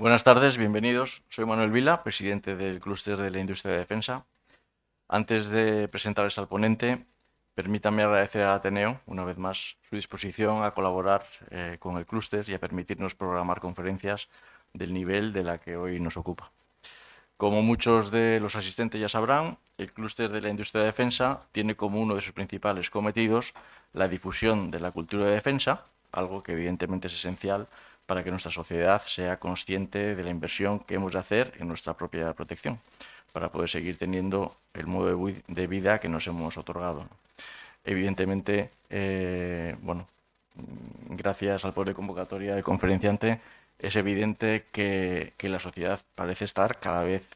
Buenas tardes, bienvenidos. Soy Manuel Vila, presidente del Clúster de la Industria de Defensa. Antes de presentarles al ponente, permítanme agradecer a Ateneo, una vez más, su disposición a colaborar con el clúster y a permitirnos programar conferencias del nivel de la que hoy nos ocupa. Como muchos de los asistentes ya sabrán, el Clúster de la Industria de Defensa tiene como uno de sus principales cometidos la difusión de la cultura de defensa, algo que evidentemente es esencial para que nuestra sociedad sea consciente de la inversión que hemos de hacer en nuestra propia protección, para poder seguir teniendo el modo de vida que nos hemos otorgado. Evidentemente, gracias al poder de convocatoria del conferenciante, es evidente que la sociedad parece estar cada vez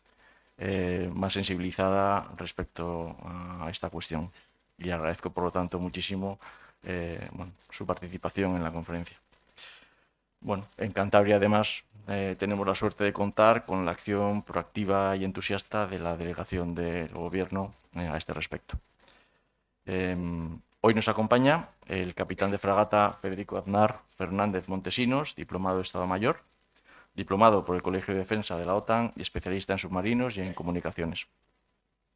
más sensibilizada respecto a esta cuestión. Y agradezco, por lo tanto, muchísimo su participación en la conferencia. Bueno, en Cantabria, además, tenemos la suerte de contar con la acción proactiva y entusiasta de la delegación del Gobierno a este respecto. Hoy nos acompaña el capitán de fragata Federico Aznar Fernández Montesinos, diplomado de Estado Mayor, diplomado por el Colegio de Defensa de la OTAN y especialista en submarinos y en comunicaciones.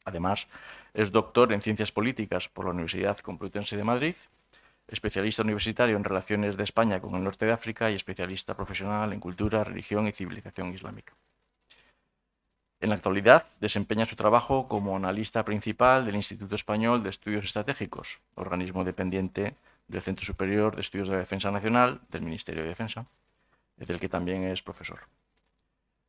Además, es doctor en Ciencias Políticas por la Universidad Complutense de Madrid, especialista universitario en relaciones de España con el norte de África y especialista profesional en cultura, religión y civilización islámica. En la actualidad, desempeña su trabajo como analista principal del Instituto Español de Estudios Estratégicos, organismo dependiente del Centro Superior de Estudios de Defensa Nacional del Ministerio de Defensa, del que también es profesor.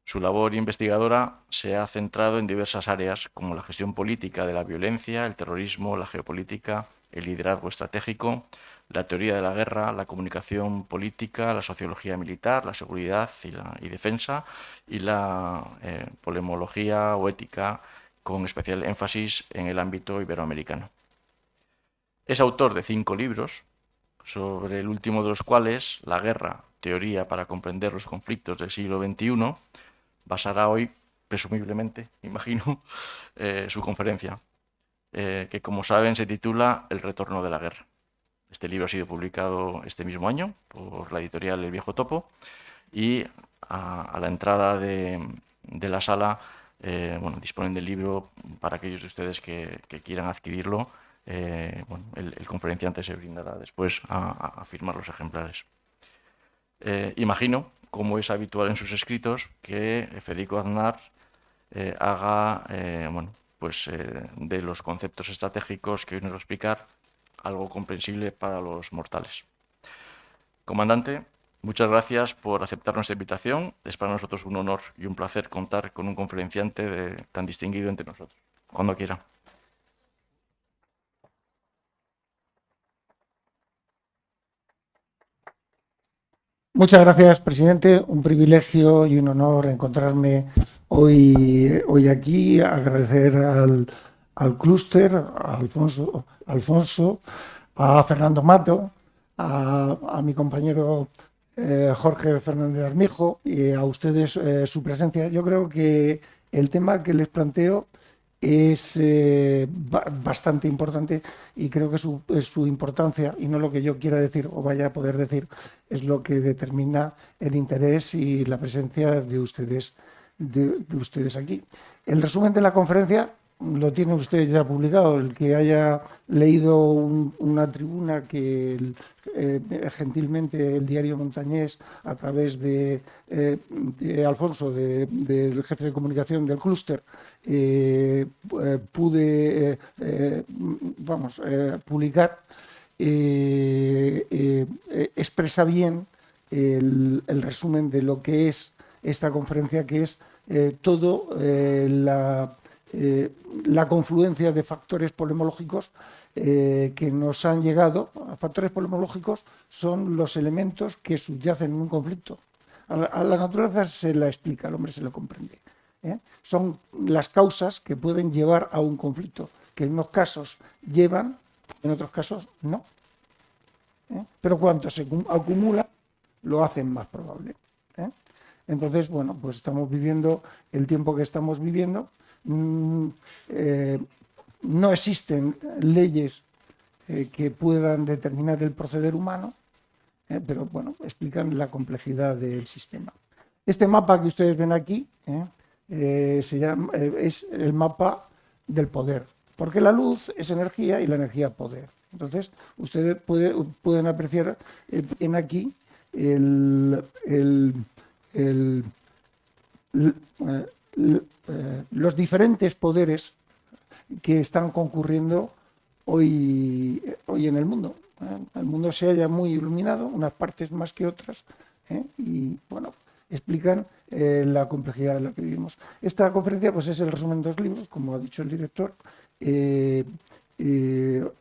Su labor investigadora se ha centrado en diversas áreas como la gestión política de la violencia, el terrorismo, la geopolítica, el liderazgo estratégico, la teoría de la guerra, la comunicación política, la sociología militar, la seguridad y defensa y la polemología o ética, con especial énfasis en el ámbito iberoamericano. Es autor de 5 libros, sobre el último de los cuales, La guerra, teoría para comprender los conflictos del siglo XXI, basará hoy, presumiblemente, imagino, su conferencia, que como saben se titula El retorno de la guerra. Este libro ha sido publicado este mismo año por la editorial El Viejo Topo y a la entrada de la sala disponen del libro para aquellos de ustedes que quieran adquirirlo. El conferenciante se brindará después a firmar los ejemplares. Imagino, como es habitual en sus escritos, que Federico Aznar haga de los conceptos estratégicos que hoy nos va a explicar algo comprensible para los mortales. Comandante, muchas gracias por aceptar nuestra invitación. Es para nosotros un honor y un placer contar con un conferenciante tan distinguido entre nosotros. Cuando quiera. Muchas gracias, presidente. Un privilegio y un honor encontrarme hoy aquí. Agradecer al clúster, a Alfonso, a Fernando Mato, a mi compañero Jorge Fernández Armijo y a ustedes su presencia. Yo creo que el tema que les planteo es bastante importante y creo que su importancia, y no lo que yo quiera decir o vaya a poder decir, es lo que determina el interés y la presencia de ustedes aquí. El resumen de la conferencia lo tiene usted ya publicado. El que haya leído una tribuna que gentilmente el diario Montañés, a través de Alfonso, del jefe de comunicación del clúster, pude publicar, expresa bien el resumen de lo que es esta conferencia, que es todo la confluencia de factores polemológicos que nos han llegado. Factores polemológicos son los elementos que subyacen en un conflicto. A la naturaleza se la explica, al hombre se lo comprende. Son las causas que pueden llevar a un conflicto, que en unos casos llevan, en otros casos no. Pero cuando se acumula, lo hacen más probable. Entonces, pues estamos viviendo el tiempo que estamos viviendo. No existen leyes que puedan determinar el proceder humano, pero explican la complejidad del sistema. Este mapa que ustedes ven aquí es el mapa del poder, porque la luz es energía y la energía poder. Entonces, ustedes pueden apreciar en aquí los diferentes poderes que están concurriendo hoy en el mundo. El mundo se halla muy iluminado, unas partes más que otras, y bueno, explican la complejidad en la que vivimos. Esta conferencia pues, es el resumen de 2 libros, como ha dicho el director.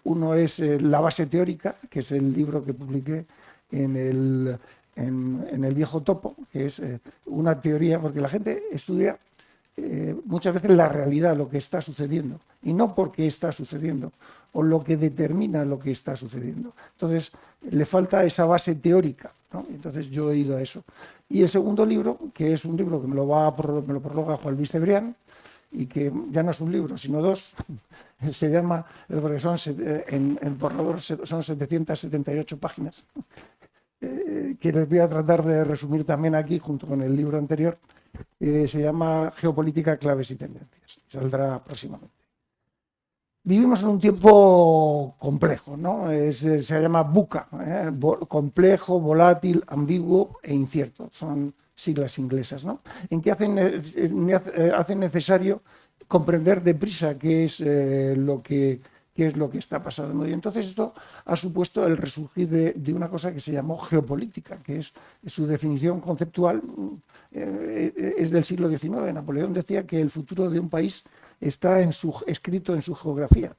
Uno es La base teórica, que es el libro que publiqué en el viejo topo, que es una teoría, porque la gente estudia muchas veces la realidad, lo que está sucediendo, y no por qué está sucediendo, o lo que determina lo que está sucediendo. Entonces, le falta esa base teórica, ¿no? Entonces, yo he ido a eso. Y el segundo libro, que es un libro que me lo prologa Juan Luis Cebrián, y que ya no es un libro, sino 2, se llama, porque en borrador son 778 páginas, que les voy a tratar de resumir también aquí, junto con el libro anterior. Se llama Geopolítica, claves y tendencias. Saldrá próximamente. Vivimos en un tiempo complejo, ¿no? Se llama VUCA, complejo, volátil, ambiguo e incierto. Son siglas inglesas, ¿no? En que hacen necesario comprender deprisa qué es lo que está pasando. Y entonces esto ha supuesto el resurgir de una cosa que se llamó geopolítica, que es su definición conceptual, es del siglo XIX. Napoleón decía que el futuro de un país está escrito en su geografía.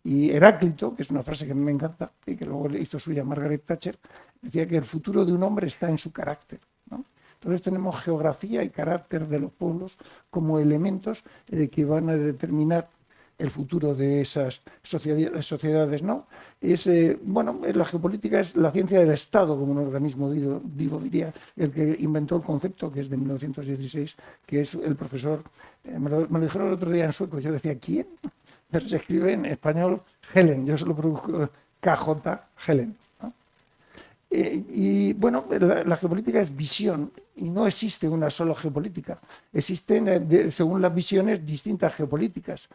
Y Heráclito, que es una frase que a mí me encanta y que luego le hizo suya Margaret Thatcher, decía que el futuro de un hombre está en su carácter, ¿no? Entonces tenemos geografía y carácter de los pueblos como elementos que van a determinar el futuro de esas sociedades, ¿no? La geopolítica es la ciencia del Estado como un organismo vivo, diría el que inventó el concepto, que es de 1916, que es el profesor, me lo dijeron el otro día en sueco, yo decía, ¿quién? Pero se escribe en español Helen, yo se lo produjo KJ Helen, ¿no? Y bueno, la geopolítica es visión y no existe una sola geopolítica. Existen, según las visiones, distintas geopolíticas,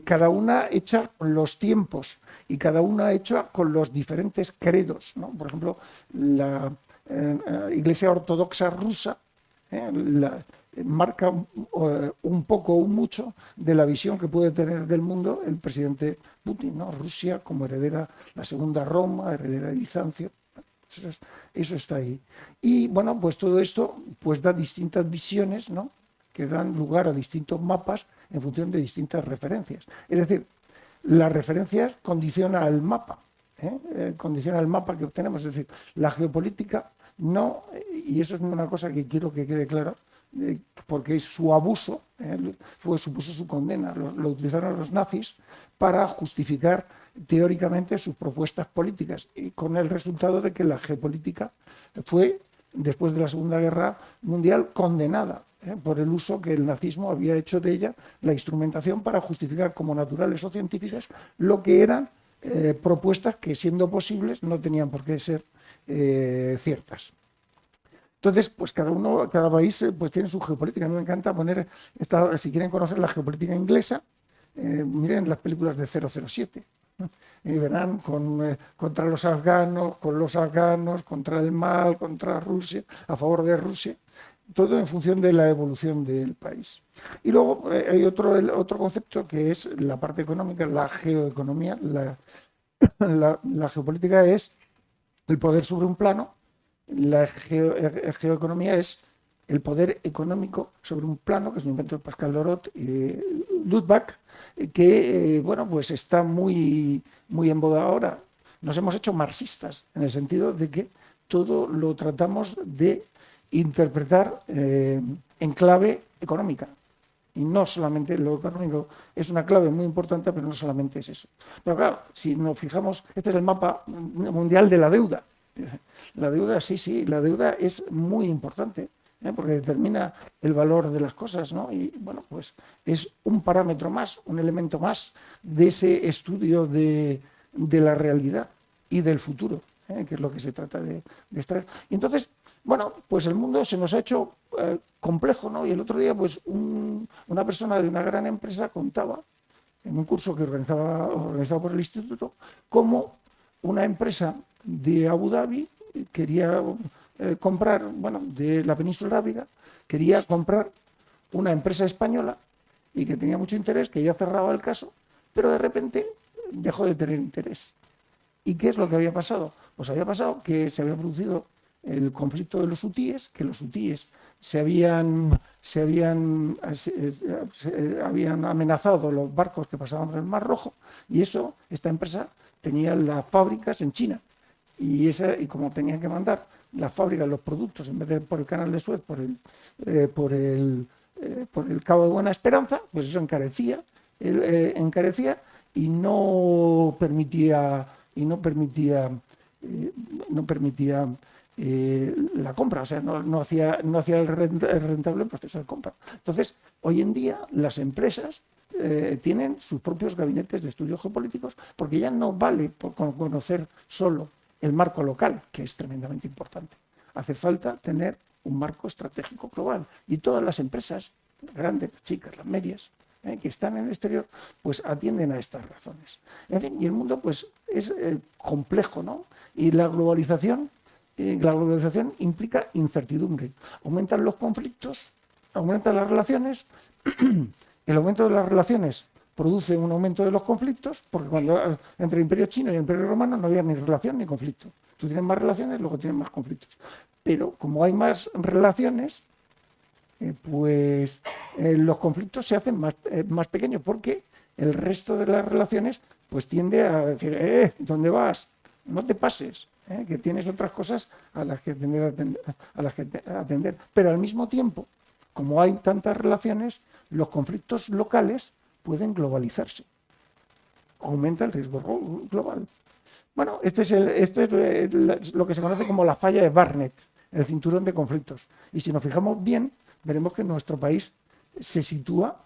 cada una hecha con los tiempos y cada una hecha con los diferentes credos, ¿no? Por ejemplo, la Iglesia Ortodoxa rusa marca un poco o mucho de la visión que puede tener del mundo el presidente Putin, ¿no? Rusia como heredera, la segunda Roma, heredera de Bizancio. Eso está ahí. Y bueno, pues todo esto pues da distintas visiones, ¿no? Que dan lugar a distintos mapas en función de distintas referencias. Es decir, las referencias condiciona al mapa, condiciona el mapa que obtenemos. Es decir, la geopolítica no, y eso es una cosa que quiero que quede claro, porque es su abuso, supuso su condena. Lo utilizaron los nazis para justificar teóricamente sus propuestas políticas, y con el resultado de que la geopolítica fue, después de la Segunda Guerra Mundial, condenada por el uso que el nazismo había hecho de ella, la instrumentación para justificar como naturales o científicas lo que eran propuestas que, siendo posibles, no tenían por qué ser ciertas. Entonces, pues cada país pues tiene su geopolítica. A mí me encanta poner, si quieren conocer la geopolítica inglesa, miren las películas de 007. Y verán contra los afganos, con los afganos, contra el mal, contra Rusia, a favor de Rusia, todo en función de la evolución del país. Y luego hay otro concepto que es la parte económica, la geoeconomía. La geopolítica es el poder sobre un plano, la geoeconomía es el poder económico sobre un plano, que es un invento de Pascal Lorot y Luttwak, que bueno, pues está muy en boga ahora. Nos hemos hecho marxistas, en el sentido de que todo lo tratamos de interpretar en clave económica. Y no solamente lo económico es una clave muy importante, pero no solamente es eso. Pero claro, si nos fijamos, este es el mapa mundial de la deuda. La deuda, sí, la deuda es muy importante, porque determina el valor de las cosas, ¿no? Y bueno, pues es un parámetro más, un elemento más de ese estudio de la realidad y del futuro. que es lo que se trata de extraer. Y entonces, bueno, pues el mundo se nos ha hecho complejo, ¿no? Y el otro día, pues una persona de una gran empresa contaba, en un curso que organizado por el instituto, cómo una empresa de Abu Dhabi quería comprar, bueno, de la península arábiga, quería comprar una empresa española y que tenía mucho interés, que ya cerraba el caso, pero de repente dejó de tener interés. ¿Y qué es lo que había pasado? Pues había pasado que se había producido el conflicto de los hutíes, que los hutíes habían amenazado los barcos que pasaban por el Mar Rojo, y esta empresa tenía las fábricas en China. Y como tenían que mandar las fábricas, los productos, en vez de por el canal de Suez, por el Cabo de Buena Esperanza, pues eso encarecía y no permitía la compra, o sea, no hacía el rentable el proceso de compra. Entonces, hoy en día las empresas tienen sus propios gabinetes de estudios geopolíticos, porque ya no vale por conocer solo el marco local, que es tremendamente importante. Hace falta tener un marco estratégico global, y todas las empresas, grandes, las chicas, las medias, que están en el exterior, pues atienden a estas razones. En fin, y el mundo pues es complejo, ¿no? Y la globalización implica incertidumbre. Aumentan los conflictos, aumentan las relaciones. El aumento de las relaciones produce un aumento de los conflictos, porque cuando entre el Imperio Chino y el Imperio Romano no había ni relación ni conflicto. Tú tienes más relaciones, luego tienes más conflictos. Pero como hay más relaciones, los conflictos se hacen más pequeños, porque el resto de las relaciones pues tiende a decir, ¿dónde vas? No te pases, que tienes otras cosas a las que atender. Pero al mismo tiempo, como hay tantas relaciones, los conflictos locales pueden globalizarse. Aumenta el riesgo global. Bueno, esto es lo que se conoce como la falla de Barnett, el cinturón de conflictos. Y si nos fijamos bien, veremos que nuestro país se sitúa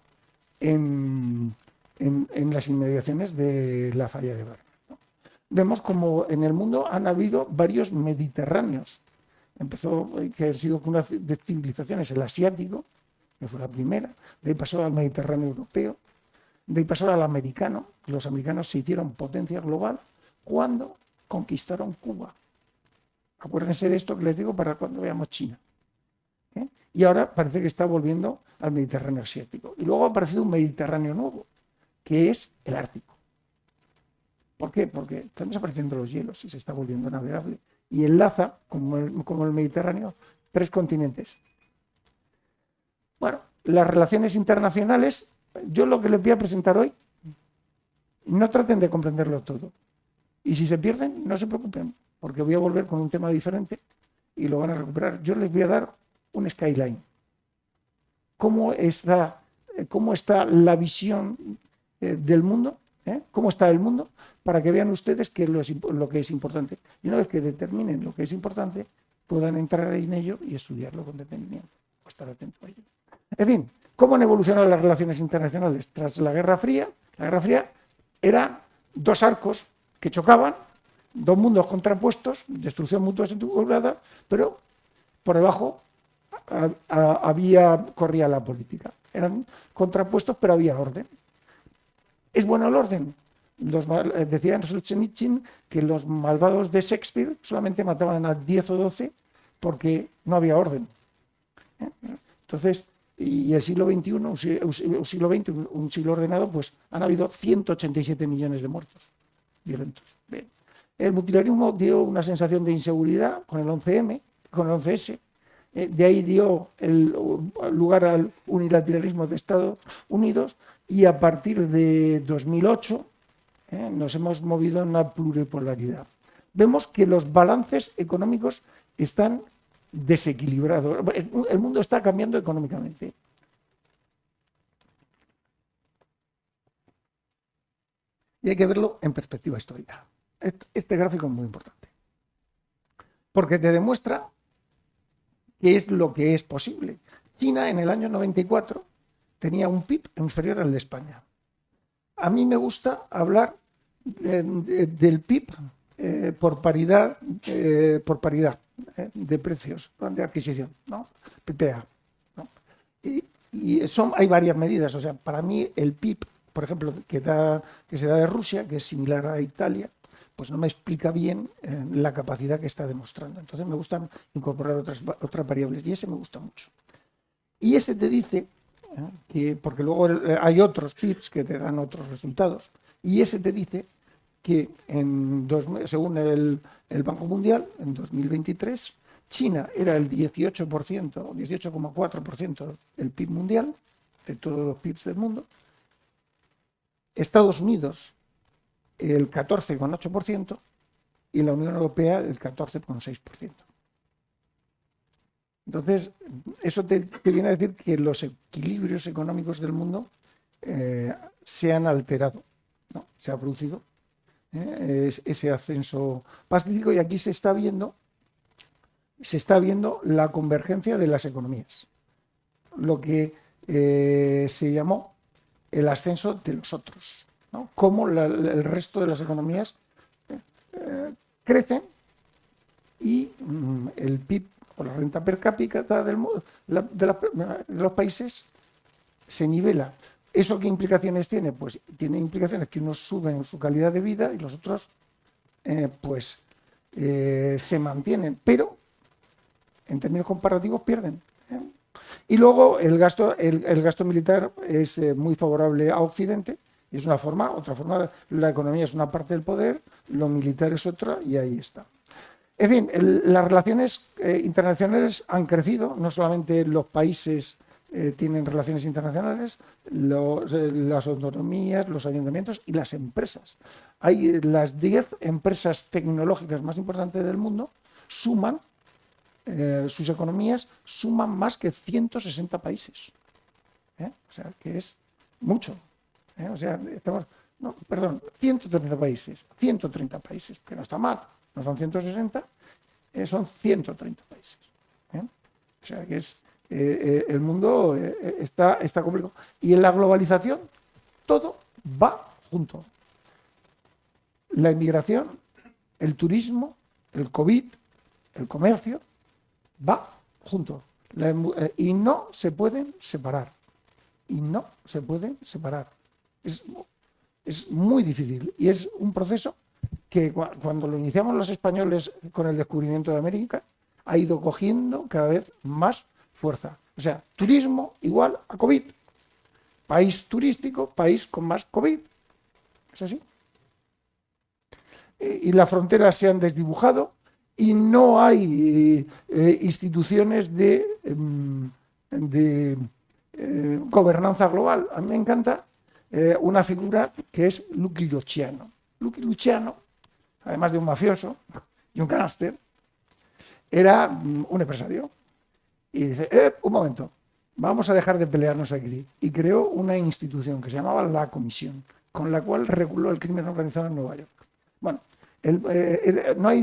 en las inmediaciones de la falla de Barnett, ¿no? Vemos como en el mundo han habido varios mediterráneos. Empezó, que ha sido una de civilizaciones, el asiático, que fue la primera, de ahí pasó al Mediterráneo europeo, de ahí pasó al americano. Los americanos se hicieron potencia global cuando conquistaron Cuba. Acuérdense de esto que les digo para cuando veamos China. Y ahora parece que está volviendo al Mediterráneo asiático. Y luego ha aparecido un Mediterráneo nuevo, que es el Ártico. ¿Por qué? Porque están desapareciendo los hielos y se está volviendo navegable. Y enlaza, como el Mediterráneo, 3 continentes. Bueno, las relaciones internacionales, yo lo que les voy a presentar hoy, no traten de comprenderlo todo. Y si se pierden, no se preocupen, porque voy a volver con un tema diferente y lo van a recuperar. Yo les voy a dar un skyline. ¿Cómo está la visión del mundo? ¿Cómo está el mundo? Para que vean ustedes qué es lo que es importante. Y una vez que determinen lo que es importante, puedan entrar en ello y estudiarlo con detenimiento, o estar atento a ello. En fin, ¿cómo han evolucionado las relaciones internacionales? Tras la Guerra Fría eran 2 arcos que chocaban, 2 mundos contrapuestos, destrucción mutua asegurada, pero por debajo corría la política. Eran contrapuestos, pero había orden. ¿Es bueno el orden? Decía Solzhenitsyn que los malvados de Shakespeare solamente mataban a 10 o 12 porque no había orden. Entonces, y el siglo XXI, un siglo ordenado, pues han habido 187 millones de muertos violentos. Bien. El multilateralismo dio una sensación de inseguridad con el 11M, con el 11S. De ahí dio el lugar al unilateralismo de Estados Unidos, y a partir de 2008 nos hemos movido en una pluripolaridad. Vemos que los balances económicos están desequilibrados. El mundo está cambiando económicamente. Y hay que verlo en perspectiva histórica. Este gráfico es muy importante, porque te demuestra qué es lo que es posible. China en el año 94 tenía un PIB inferior al de España. A mí me gusta hablar del PIB por paridad de precios de adquisición, ¿no? PPA, ¿no? Hay varias medidas. O sea, para mí el PIB, por ejemplo, que se da de Rusia, que es similar a Italia, pues no me explica bien la capacidad que está demostrando. Entonces me gustan incorporar otras variables y ese me gusta mucho. Y ese te dice porque luego hay otros PIBs que te dan otros resultados, y ese te dice que según el Banco Mundial, en 2023, China era el 18%, 18,4% del PIB mundial, de todos los PIBs del mundo, Estados Unidos el 14,8% y la Unión Europea el 14,6%. Entonces, eso te viene a decir que los equilibrios económicos del mundo se han alterado, ¿no? Se ha producido ese ascenso pacífico, y aquí se está viendo la convergencia de las economías, lo que se llamó el ascenso de los otros, ¿no? Cómo el resto de las economías crecen y el PIB o la renta per cápita de los países se nivela. ¿Eso qué implicaciones tiene? Pues tiene implicaciones que unos suben su calidad de vida y los otros se mantienen, pero en términos comparativos pierden. Y luego el gasto militar es muy favorable a Occidente. Es otra forma, la economía es una parte del poder, lo militar es otra, y ahí está. En fin, las relaciones internacionales han crecido. No solamente los países tienen relaciones internacionales, las autonomías, los ayuntamientos y las empresas. Hay las 10 empresas tecnológicas más importantes del mundo, sus economías suman más que 160 países. O sea, que es mucho. O sea, 130 países, que no está mal. No son 160, son 130 países. O sea que el mundo está complicado. Y en la globalización todo va junto. La inmigración, el turismo, el COVID, el comercio, va junto. Y no se pueden separar. Es muy difícil, y es un proceso que cuando lo iniciamos los españoles con el descubrimiento de América, ha ido cogiendo cada vez más fuerza. O sea, turismo igual a COVID. País turístico, país con más COVID. ¿Es así? Y las fronteras se han desdibujado y no hay instituciones de gobernanza global. A mí me encanta una figura que es Lucky Luciano. Lucky Luciano, además de un mafioso y un gángster, era un empresario. Y dice, un momento, vamos a dejar de pelearnos aquí. Y creó una institución que se llamaba la Comisión, con la cual reguló el crimen organizado en Nueva York. Bueno, no hay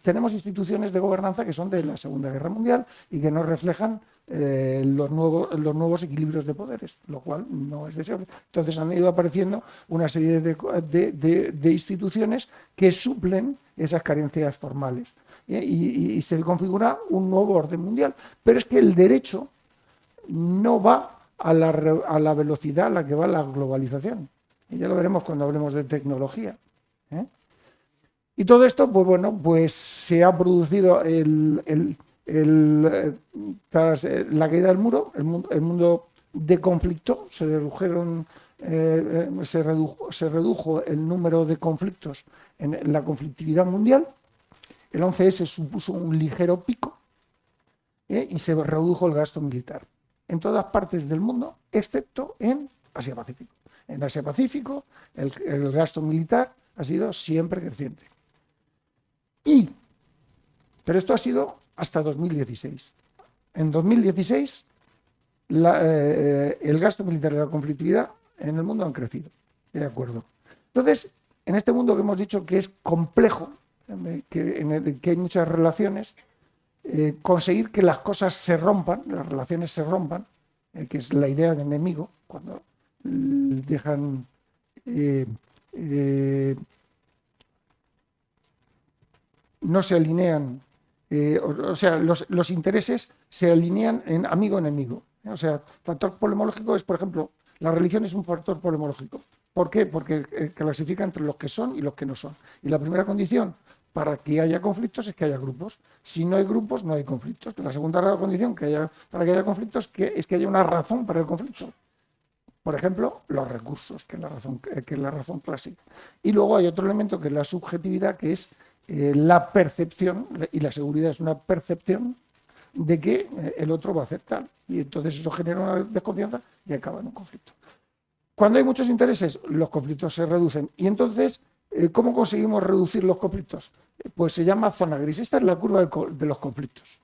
tenemos instituciones de gobernanza que son de la Segunda Guerra Mundial y que no reflejan los nuevos equilibrios de poderes, lo cual no es deseable. Entonces han ido apareciendo una serie de instituciones que suplen esas carencias formales, y se configura un nuevo orden mundial. Pero es que el derecho no va a la velocidad a la que va la globalización, y ya lo veremos cuando hablemos de tecnología. Y todo esto, pues se ha producido tras la caída del muro, el mundo de conflicto, se redujo el número de conflictos en la conflictividad mundial. El 11S supuso un ligero pico, y se redujo el gasto militar en todas partes del mundo, excepto en Asia-Pacífico. En Asia-Pacífico el gasto militar ha sido siempre creciente. Pero esto ha sido hasta 2016. En 2016 el gasto militar y la conflictividad en el mundo han crecido. De acuerdo. Entonces, en este mundo que hemos dicho que es complejo, que hay muchas relaciones, conseguir que las cosas se rompan, las relaciones se rompan, que es la idea del enemigo, cuando dejan no se alinean, o sea, los intereses se alinean en amigo-enemigo. O sea, factor polemológico es, por ejemplo, la religión es un factor polemológico. ¿Por qué? Porque clasifica entre los que son y los que no son. Y la primera condición para que haya conflictos es que haya grupos. Si no hay grupos, no hay conflictos. La segunda condición para que haya conflictos es que haya una razón para el conflicto. Por ejemplo, los recursos, que es la razón clásica. Y luego hay otro elemento que es la subjetividad, que es la percepción, y la seguridad es una percepción de que el otro va a aceptar. Y entonces eso genera una desconfianza y acaba en un conflicto. Cuando hay muchos intereses, los conflictos se reducen. Y entonces, ¿cómo conseguimos reducir los conflictos? Pues se llama zona gris. Esta es la curva de los conflictos.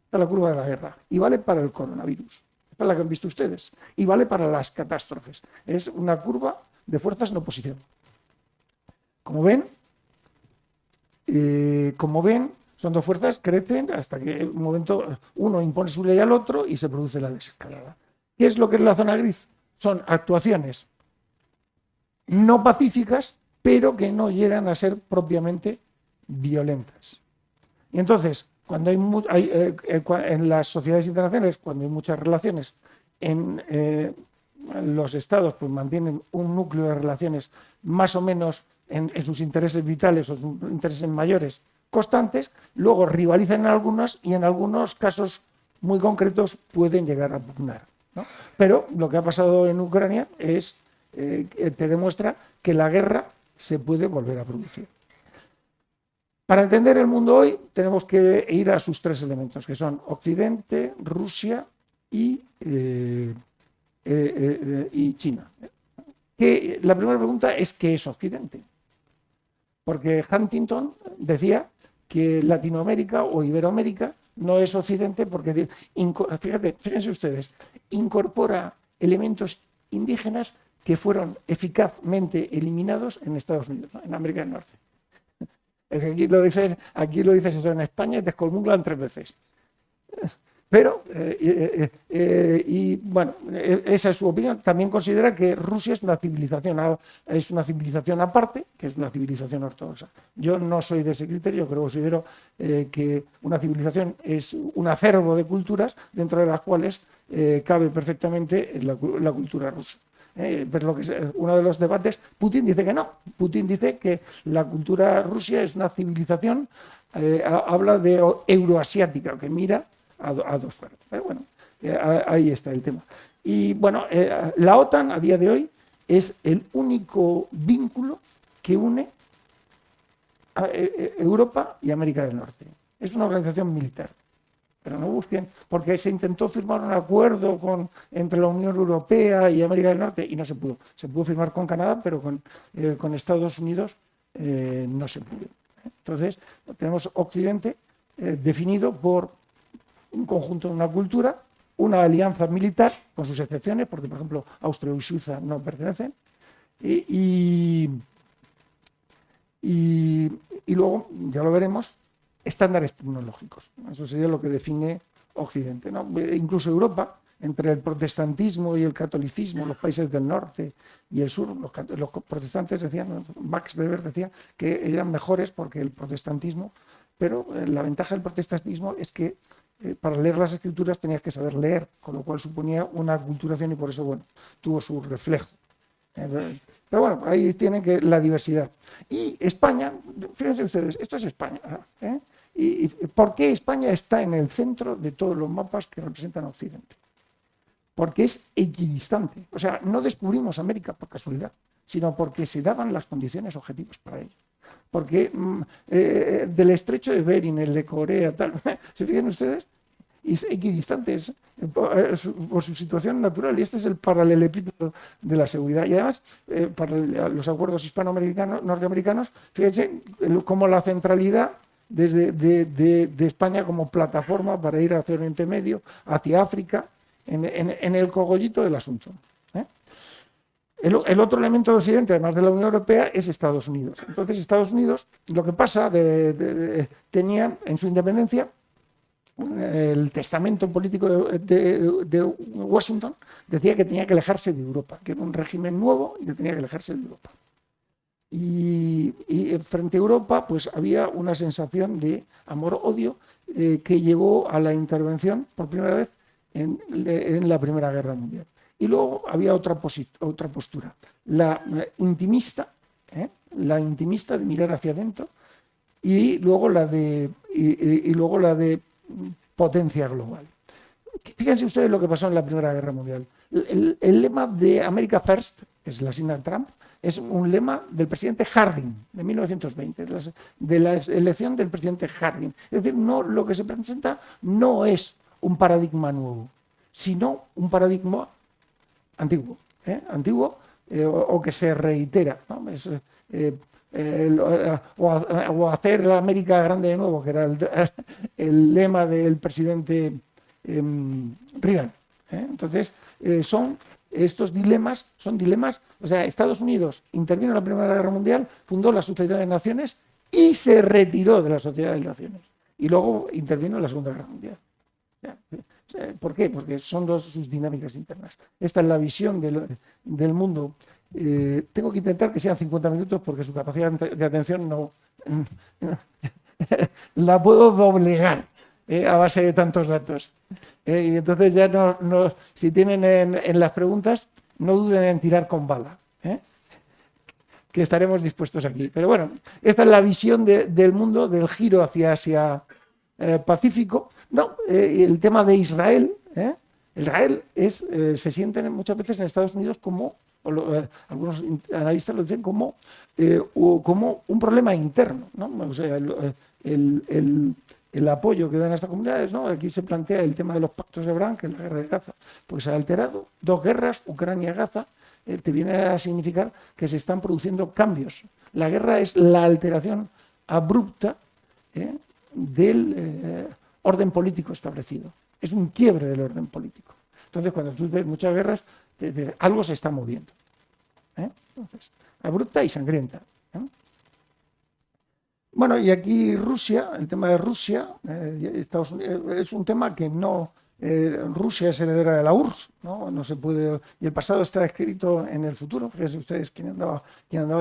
Esta es la curva de la guerra. Y vale para el coronavirus. Esta es la que han visto ustedes. Y vale para las catástrofes. Es una curva de fuerzas en oposición. Como ven, son dos fuerzas, crecen hasta que en un momento uno impone su ley al otro y se produce la desescalada. ¿Qué es lo que es la zona gris? Son actuaciones no pacíficas, pero que no llegan a ser propiamente violentas. Y entonces, cuando en las sociedades internacionales, cuando hay muchas relaciones, los estados pues mantienen un núcleo de relaciones más o menos en sus intereses vitales o sus intereses mayores constantes, luego rivalizan en algunas y en algunos casos muy concretos pueden llegar a pugnar, ¿no? Pero lo que ha pasado en Ucrania te demuestra que la guerra se puede volver a producir. Para entender el mundo hoy tenemos que ir a sus tres elementos, que son Occidente, Rusia y China. La primera pregunta es ¿qué es Occidente? Porque Huntington decía que Latinoamérica o Iberoamérica no es Occidente porque, fíjense ustedes, incorpora elementos indígenas que fueron eficazmente eliminados en Estados Unidos, ¿no? En América del Norte. Es que aquí lo dices eso en España y te excomulgan 3 veces. Pero, bueno, esa es su opinión. También considera que Rusia es una civilización aparte, que es una civilización ortodoxa. Yo no soy de ese criterio, pero considero que una civilización es un acervo de culturas dentro de las cuales cabe perfectamente la cultura rusa. Pero lo que es uno de los debates, Putin dice que no. Putin dice que la cultura rusa es una civilización, habla de euroasiática, que mira a dos fuerzas. Pero bueno, ahí está el tema. Y bueno, la OTAN a día de hoy es el único vínculo que une a Europa y América del Norte. Es una organización militar. Pero no busquen, porque se intentó firmar un acuerdo entre la Unión Europea y América del Norte y no se pudo. Se pudo firmar con Canadá, pero con Estados Unidos no se pudo. Entonces, tenemos Occidente definido por un conjunto de una cultura, una alianza militar, con sus excepciones, porque, por ejemplo, Austria y Suiza no pertenecen, y luego, ya lo veremos, estándares tecnológicos. Eso sería lo que define Occidente, ¿no? Incluso Europa, entre el protestantismo y el catolicismo, los países del norte y el sur, los protestantes decían, Max Weber decía que eran mejores porque el protestantismo, pero la ventaja del protestantismo es que para leer las escrituras tenías que saber leer, con lo cual suponía una aculturación y por eso, bueno, tuvo su reflejo. Pero bueno, ahí tienen la diversidad. Y España, fíjense ustedes, esto es España. ¿Y por qué España está en el centro de todos los mapas que representan a Occidente? Porque es equidistante. O sea, no descubrimos América por casualidad, sino porque se daban las condiciones objetivas para ello. Porque del estrecho de Bering, el de Corea, tal, ¿se fijan ustedes? Y es equidistante por su situación natural. Y este es el paralelepípedo de la seguridad. Y además, para los acuerdos hispanoamericanos, norteamericanos, fíjense cómo la centralidad de España como plataforma para ir hacia Oriente Medio, hacia África, en el cogollito del asunto. El otro elemento de Occidente, además de la Unión Europea, es Estados Unidos. Entonces, Estados Unidos, lo que pasa, tenía en su independencia el testamento político de Washington, decía que tenía que alejarse de Europa, que era un régimen nuevo y que tenía que alejarse de Europa. Y frente a Europa, pues había una sensación de amor-odio que llevó a la intervención por primera vez en la Primera Guerra Mundial. Y luego había otra postura, intimista, la intimista de mirar hacia adentro, y luego la de potencia global. Fíjense ustedes lo que pasó en la Primera Guerra Mundial. El lema de America First, que se le asigna a Trump, es un lema del presidente Harding de 1920, de la elección del presidente Harding. Es decir, lo que se presenta no es un paradigma nuevo, sino un paradigma antiguo, o que se reitera, ¿no? O hacer la América grande de nuevo, que era el lema del presidente Reagan. Entonces, estos dilemas son dilemas. O sea, Estados Unidos intervino en la Primera Guerra Mundial, fundó la Sociedad de Naciones y se retiró de la Sociedad de Naciones. Y luego intervino en la Segunda Guerra Mundial. ¿Por qué? Porque son sus dinámicas internas. Esta es la visión del mundo. Tengo que intentar que sean 50 minutos porque su capacidad de atención no la puedo doblegar a base de tantos datos. Y entonces ya si tienen en las preguntas, no duden en tirar con bala, que estaremos dispuestos aquí. Pero bueno, esta es la visión del mundo, del giro hacia Asia-Pacífico. El tema de Israel. Israel se sienten muchas veces en Estados Unidos como, algunos analistas lo dicen, como un problema interno, ¿no? O sea, el apoyo que dan a estas comunidades, ¿no? Aquí se plantea el tema de los pactos de Abraham, que es la guerra de Gaza, pues ha alterado 2 guerras, Ucrania-Gaza, te viene a significar que se están produciendo cambios. La guerra es la alteración abrupta del orden político establecido. Es un quiebre del orden político. Entonces, cuando tú ves muchas guerras, algo se está moviendo. Entonces, abrupta y sangrienta. Bueno, y aquí Rusia, el tema de Rusia, Estados Unidos, es un tema que no... Rusia es heredera de la URSS, no se puede... Y el pasado está escrito en el futuro. Fíjense ustedes quién andaba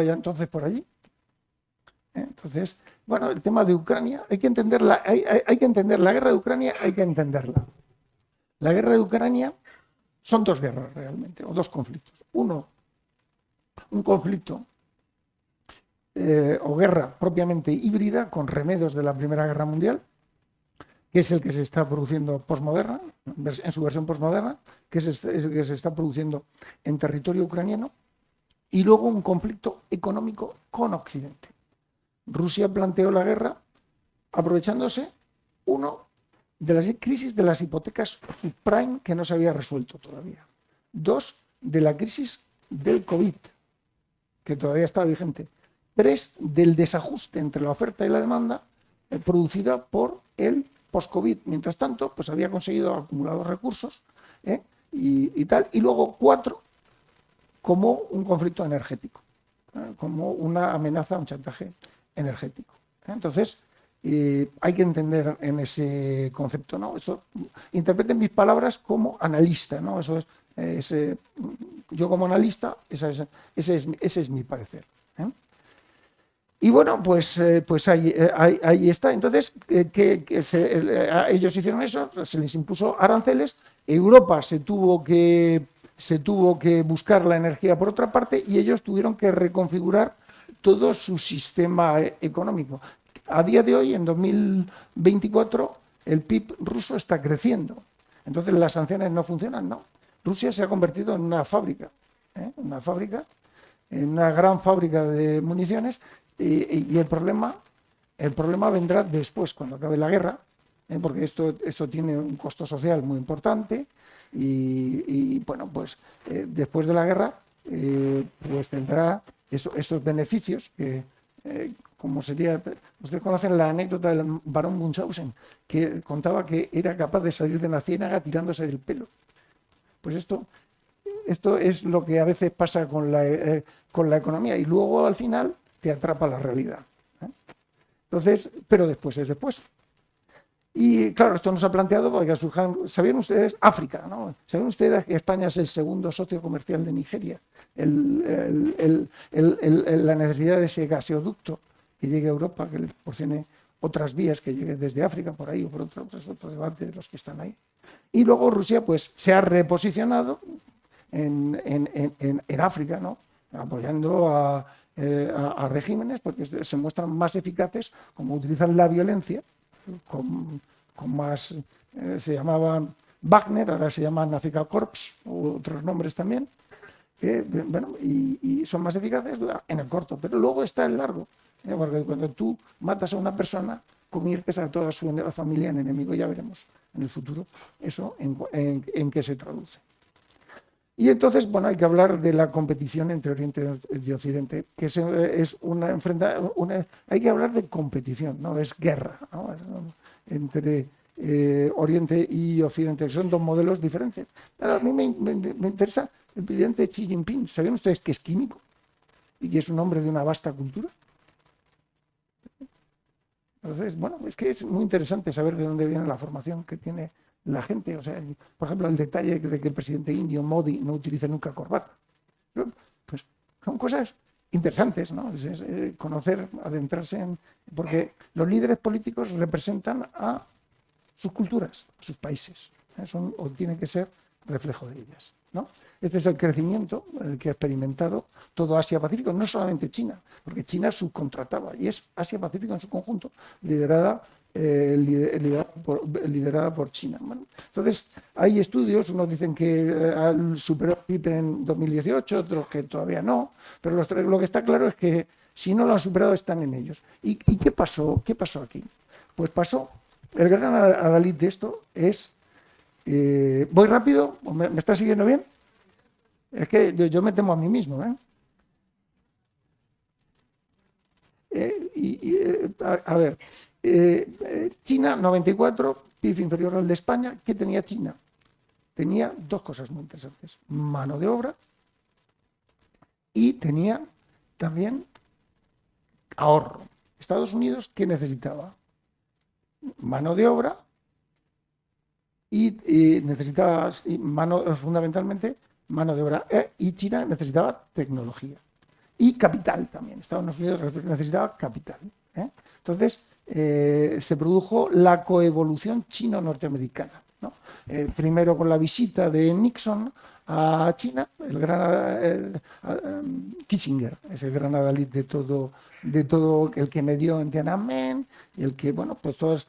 ya entonces por allí. Entonces, bueno, el tema de Ucrania, hay que entenderla, hay que entender la guerra de Ucrania, hay que entenderla. La guerra de Ucrania son 2 guerras realmente, o 2 conflictos. Uno, un conflicto o guerra propiamente híbrida con remedios de la Primera Guerra Mundial, que es el que se está produciendo posmoderna, en su versión posmoderna, que es el que se está produciendo en territorio ucraniano, y luego un conflicto económico con Occidente. Rusia planteó la guerra aprovechándose, uno, de la crisis de las hipotecas subprime que no se había resuelto todavía. 2, de la crisis del COVID, que todavía está vigente. 3, del desajuste entre la oferta y la demanda producida por el post-COVID. Mientras tanto, pues había conseguido acumular recursos y tal. Y luego 4, como un conflicto energético, como una amenaza, un chantaje energético. Entonces, hay que entender en ese concepto, ¿no? Esto, interpreten mis palabras como analista, ¿no? Eso es, yo como analista, ese es mi parecer. Y bueno, pues ahí está. Entonces, ellos hicieron eso, se les impuso aranceles. Europa se tuvo que buscar la energía por otra parte y ellos tuvieron que reconfigurar todo su sistema económico. A día de hoy, en 2024, el PIB ruso está creciendo. Entonces, las sanciones no funcionan, ¿no? Rusia se ha convertido en una fábrica, en una gran fábrica de municiones. Y el problema vendrá después, cuando acabe la guerra, porque esto tiene un costo social muy importante y bueno, pues después de la guerra pues tendrá estos beneficios que, como sería... Ustedes conocen la anécdota del barón Munchausen, que contaba que era capaz de salir de la ciénaga tirándose del pelo. Pues esto es lo que a veces pasa con la economía y luego al final te atrapa la realidad. Entonces, pero después es después. Y claro, esto nos ha planteado porque surjan, ¿sabían ustedes? África, ¿no? ¿Sabían ustedes que España es el segundo socio comercial de Nigeria? La necesidad de ese gaseoducto que llegue a Europa, que le proporcione otras vías que lleguen desde África por ahí o por otro, pues es otro debate de los que están ahí. Y luego Rusia pues se ha reposicionado en África, ¿no? Apoyando a regímenes porque se muestran más eficaces como utilizan la violencia con más, se llamaban Wagner, ahora se llaman Afrika Korps, u otros nombres también, bueno, y son más eficaces en el corto, pero luego está el largo, porque cuando tú matas a una persona, conviertes a toda su familia en enemigo, ya veremos en el futuro eso en qué se traduce. Y entonces, bueno, hay que hablar de la competición entre Oriente y Occidente, que es hay que hablar de competición, no es guerra, ¿no? Entre Oriente y Occidente, que son dos modelos diferentes. Pero a mí me interesa el presidente Xi Jinping. ¿Sabían ustedes que es químico y que es un hombre de una vasta cultura? Entonces, bueno, es que es muy interesante saber de dónde viene la formación que tiene la gente. O sea, por ejemplo, el detalle de que el presidente indio Modi no utiliza nunca corbata. Pues son cosas interesantes, ¿no? Es conocer, adentrarse en... Porque los líderes políticos representan a sus culturas, a sus países. Son, o tienen que ser reflejo de ellas, ¿no? Este es el crecimiento que ha experimentado todo Asia-Pacífico, no solamente China, porque China subcontrataba, y es Asia-Pacífico en su conjunto, liderada por China. Bueno, entonces, hay estudios, unos dicen que superó el PIB en 2018, otros que todavía no, pero lo que está claro es que si no lo han superado, están en ellos. ¿Y qué pasó? ¿Qué pasó aquí? Pues pasó, el gran adalid de esto es, ¿voy rápido? ¿Me está siguiendo bien? Es que yo me temo a mí mismo, ¿eh? A ver, China, 94, PIB inferior al de España. ¿Qué tenía China? Tenía dos cosas muy interesantes. Mano de obra y tenía también ahorro. Estados Unidos, ¿qué necesitaba? Mano de obra y necesitaba fundamentalmente mano de obra. Y China necesitaba tecnología. Y capital también. Estados Unidos necesitaba capital. Entonces, se produjo la coevolución chino-norteamericana, ¿no? Primero con la visita de Nixon a China, el gran Kissinger es el gran adalid de todo el que medió en Tiananmen y el que, bueno, pues todos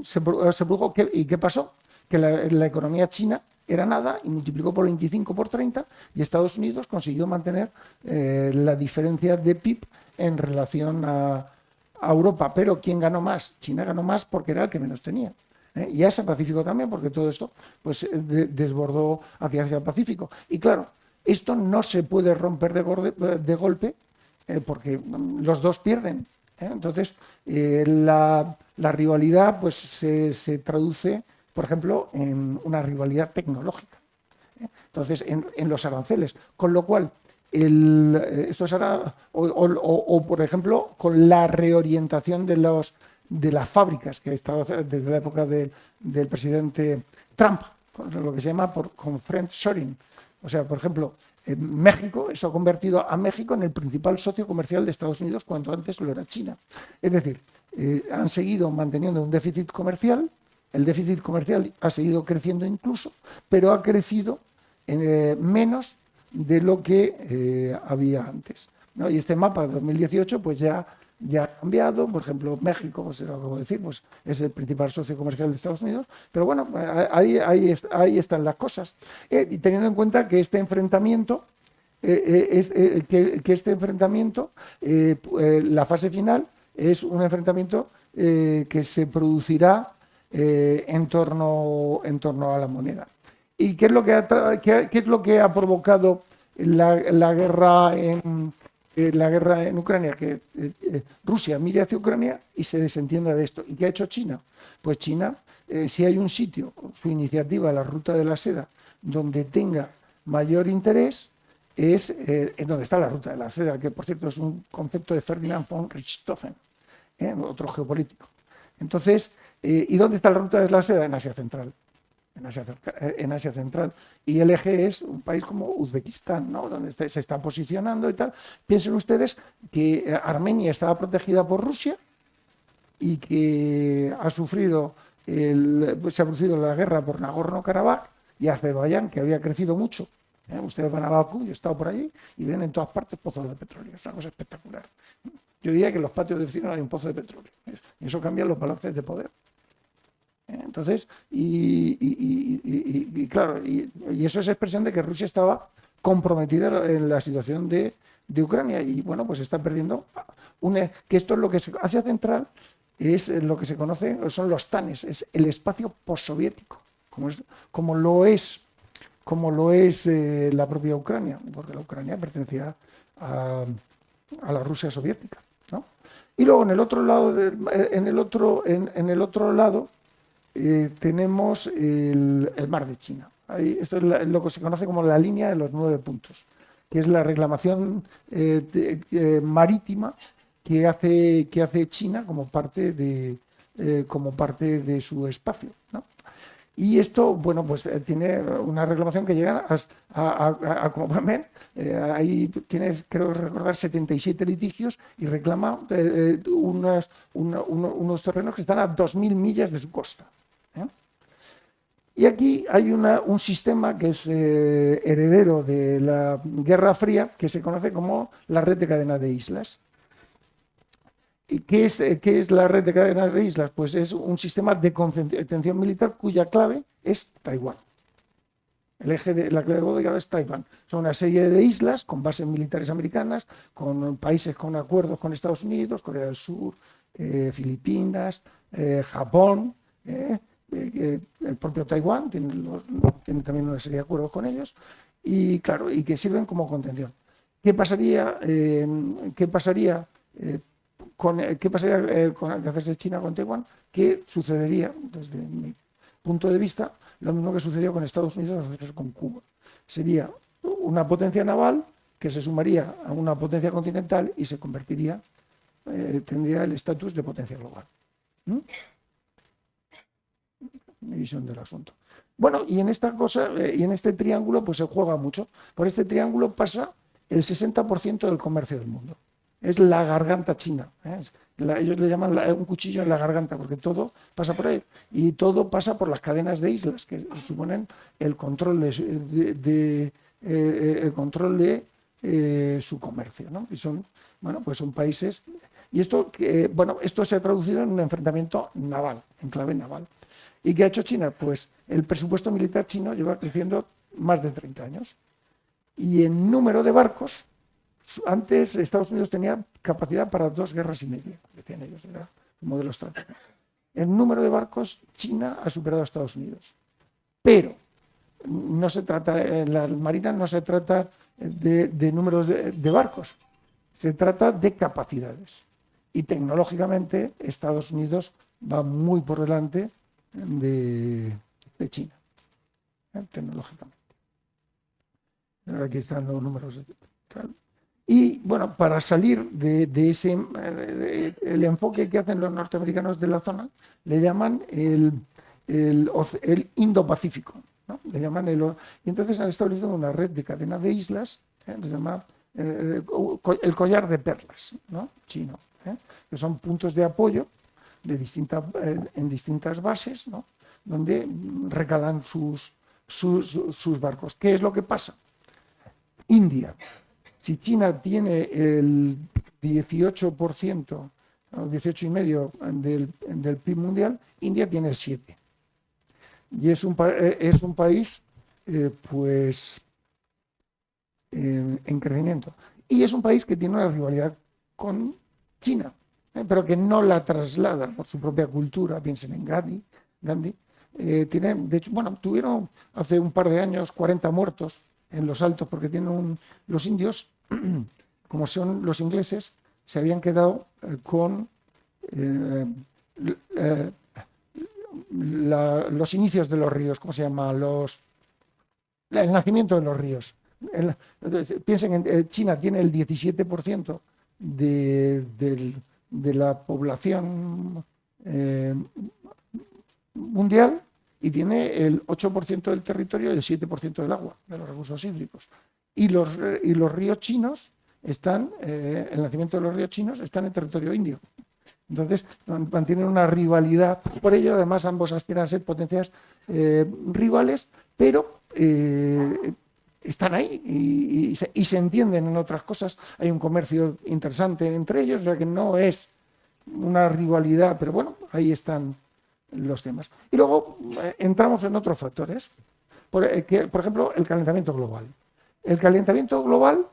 se produjo. ¿Y qué pasó? Que la economía china era nada y multiplicó por 25, por 30, y Estados Unidos consiguió mantener la diferencia de PIB en relación a Europa. Pero ¿quién ganó más? China ganó más porque era el que menos tenía. Y Asia-Pacífico también, porque todo esto pues, desbordó hacia Asia-Pacífico. Y claro, esto no se puede romper de golpe porque los dos pierden. Entonces, la rivalidad pues, se traduce, por ejemplo, en una rivalidad tecnológica. Entonces, en los aranceles. Con lo cual, esto será, por ejemplo, con la reorientación de las fábricas que ha estado desde la época del presidente Trump, lo que se llama con friendshoring. O sea, por ejemplo, México, esto ha convertido a México en el principal socio comercial de Estados Unidos cuando antes lo era China. Es decir, han seguido manteniendo un déficit comercial, el déficit comercial ha seguido creciendo incluso, pero ha crecido menos de lo que había antes, ¿no? Y este mapa de 2018 pues ya ha cambiado. Por ejemplo, México, pues lo acabo de decir, pues es el principal socio comercial de Estados Unidos, pero bueno, ahí están las cosas. Y teniendo en cuenta que este enfrentamiento, la fase final es un enfrentamiento que se producirá en torno a la moneda. ¿Y qué es lo que ha provocado la guerra en Ucrania? Que Rusia mire hacia Ucrania y se desentienda de esto. ¿Y qué ha hecho China? Pues China, si hay un sitio, su iniciativa, la Ruta de la Seda, donde tenga mayor interés, es en donde está la Ruta de la Seda, que por cierto es un concepto de Ferdinand von Richthofen, otro geopolítico. Entonces, ¿y dónde está la ruta de la seda? En Asia Central. En Asia Central. Y el eje es un país como Uzbekistán, ¿no? Donde se está posicionando y tal. Piensen ustedes que Armenia estaba protegida por Rusia y que se ha producido la guerra por Nagorno-Karabaj y Azerbaiyán, que había crecido mucho. Ustedes van a Bakú, yo he estado por allí y ven en todas partes pozos de petróleo. Es una cosa espectacular. Yo diría que en los patios de vecinos hay un pozo de petróleo. Y eso cambia los balances de poder. Entonces, claro, y eso es expresión de que Rusia estaba comprometida en la situación de Ucrania y bueno, pues está perdiendo que esto es lo que Asia Central es lo que se conoce, son los TANES, es el espacio postsoviético, como lo es la propia Ucrania, porque la Ucrania pertenecía a la Rusia soviética, ¿no? Y luego en el otro lado, en el otro lado tenemos el mar de China. Esto es lo que se conoce como la línea de los 9 puntos, que es la reclamación marítima que hace China como parte de su espacio, ¿no? Y esto, bueno, pues tiene una reclamación que llega como pueden ver, ahí tienes, creo recordar, 77 litigios y reclama unos terrenos que están a 2.000 millas de su costa. Y aquí hay un sistema que es heredero de la Guerra Fría, que se conoce como la red de cadena de islas. ¿Y qué es la red de cadenas de islas? Pues es un sistema de contención militar cuya clave es Taiwán. El eje de la clave de es Taiwán. Son una serie de islas con bases militares americanas, con países con acuerdos con Estados Unidos, Corea del Sur, Filipinas, Japón, el propio Taiwán tiene también una serie de acuerdos con ellos y claro, y que sirven como contención. ¿Qué pasaría con hacerse China con Taiwán? ¿Qué sucedería, desde mi punto de vista, lo mismo que sucedió con Estados Unidos con Cuba? Sería una potencia naval que se sumaría a una potencia continental y se convertiría, tendría el estatus de potencia global. Mi visión del asunto. Bueno, y en esta cosa, y en este triángulo, pues se juega mucho. Por este triángulo pasa el 60% del comercio del mundo. Es la garganta china. Ellos le llaman un cuchillo en la garganta, porque todo pasa por ahí. Y todo pasa por las cadenas de islas, que suponen el control de su comercio, ¿no? Y son, bueno, pues son países. Y esto se ha traducido en un enfrentamiento naval, en clave naval. ¿Y qué ha hecho China? Pues el presupuesto militar chino lleva creciendo más de 30 años. Y en número de barcos, antes Estados Unidos tenía capacidad para 2 guerras y media, decían ellos, era un modelo estratégico. En número de barcos, China ha superado a Estados Unidos. Pero no se trata, en la Marina no se trata de números de barcos, se trata de capacidades. Y tecnológicamente Estados Unidos va muy por delante de China, tecnológicamente. Aquí están los números. Y bueno, para salir de ese el enfoque que hacen los norteamericanos de la zona, le llaman el Indo-Pacífico, ¿no? Le llaman y entonces han establecido una red de cadenas de islas, se llama el collar de perlas, ¿no? Chino, que son puntos de apoyo en distintas bases, ¿no? Donde recalan sus barcos. ¿Qué es lo que pasa? India. Si China tiene el 18%, o 18,5% del PIB mundial, India tiene el 7%. Y es un país en crecimiento. Y es un país que tiene una rivalidad con China, pero que no la traslada por su propia cultura. Piensen en Gandhi. De hecho, bueno, tuvieron hace un par de años 40 muertos en los Altos porque tienen los indios, como son los ingleses, se habían quedado con los inicios de los ríos, ¿cómo se llama? El nacimiento de los ríos. Piensen en China, tiene el 17% de la población mundial y tiene el 8% del territorio y el 7% del agua, de los recursos hídricos. Y los ríos chinos están, el nacimiento de los ríos chinos está en el territorio indio. Entonces, mantienen una rivalidad. Por ello, además, ambos aspiran a ser potencias rivales, pero están ahí y se entienden en otras cosas. Hay un comercio interesante entre ellos, o sea que no es una rivalidad, pero bueno, ahí están los temas. Y luego entramos en otros factores, por ejemplo, el calentamiento global. El calentamiento global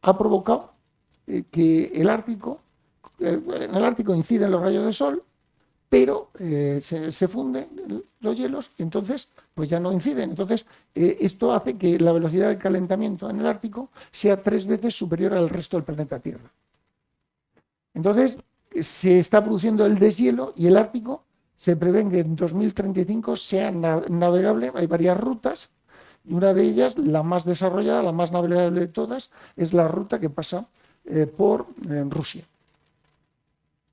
ha provocado que en el Ártico inciden los rayos del sol, pero se funden los hielos y entonces pues ya no inciden. Entonces esto hace que la velocidad de calentamiento en el Ártico sea 3 veces superior al resto del planeta Tierra. Entonces se está produciendo el deshielo y el Ártico se prevé que en 2035 sea navegable. Hay varias rutas y una de ellas, la más desarrollada, la más navegable de todas, es la ruta que pasa por Rusia.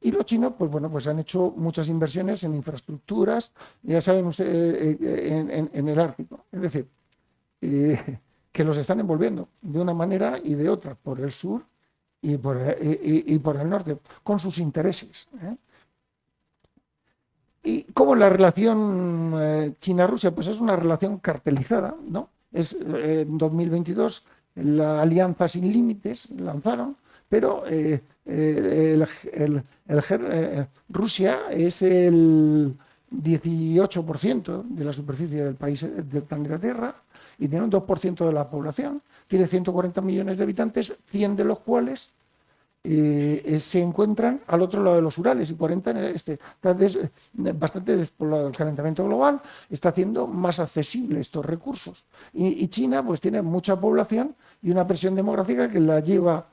Y los chinos, pues bueno, pues han hecho muchas inversiones en infraestructuras, ya saben ustedes, en el Ártico. Es decir, que los están envolviendo de una manera y de otra, por el sur y por el norte, con sus intereses. ¿Y cómo la relación China-Rusia? Pues es una relación cartelizada, ¿no? En 2022 la Alianza Sin Límites lanzaron, pero Rusia es el 18% de la superficie del planeta Tierra y tiene un 2% de la población. Tiene 140 millones de habitantes, 100 de los cuales se encuentran al otro lado de los Urales y 40 en el este. Está bastante despoblado. El calentamiento global está haciendo más accesibles estos recursos. Y China pues tiene mucha población y una presión demográfica que la lleva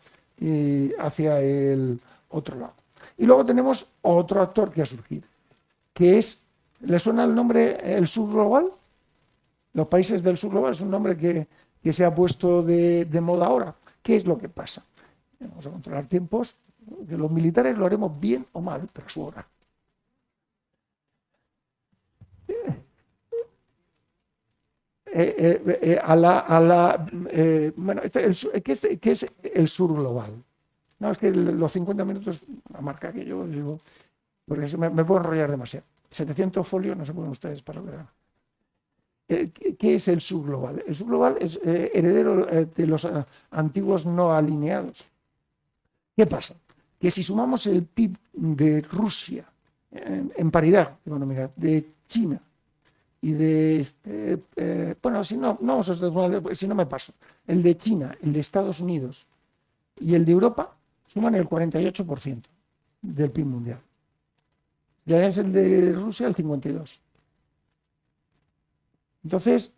hacia el otro lado. Y luego tenemos otro actor que ha surgido, que es, ¿le suena el nombre el sur global? Los países del sur global es un nombre que se ha puesto de moda ahora. ¿Qué es lo que pasa? Vamos a controlar tiempos, que los militares lo haremos bien o mal, pero a su hora. Bueno, ¿qué es el sur global? No, es que los 50 minutos, la marca que yo digo, porque me puedo enrollar demasiado. 700 folios no se pueden ustedes para lograr. ¿Qué es el sur global? El sur global es heredero de los antiguos no alineados. ¿Qué pasa? Que si sumamos el PIB de Rusia en paridad económica, de China y de, bueno, si no me paso, el de China, el de Estados Unidos y el de Europa suman el 48% del PIB mundial. Ya es el de Rusia el 52%. Entonces,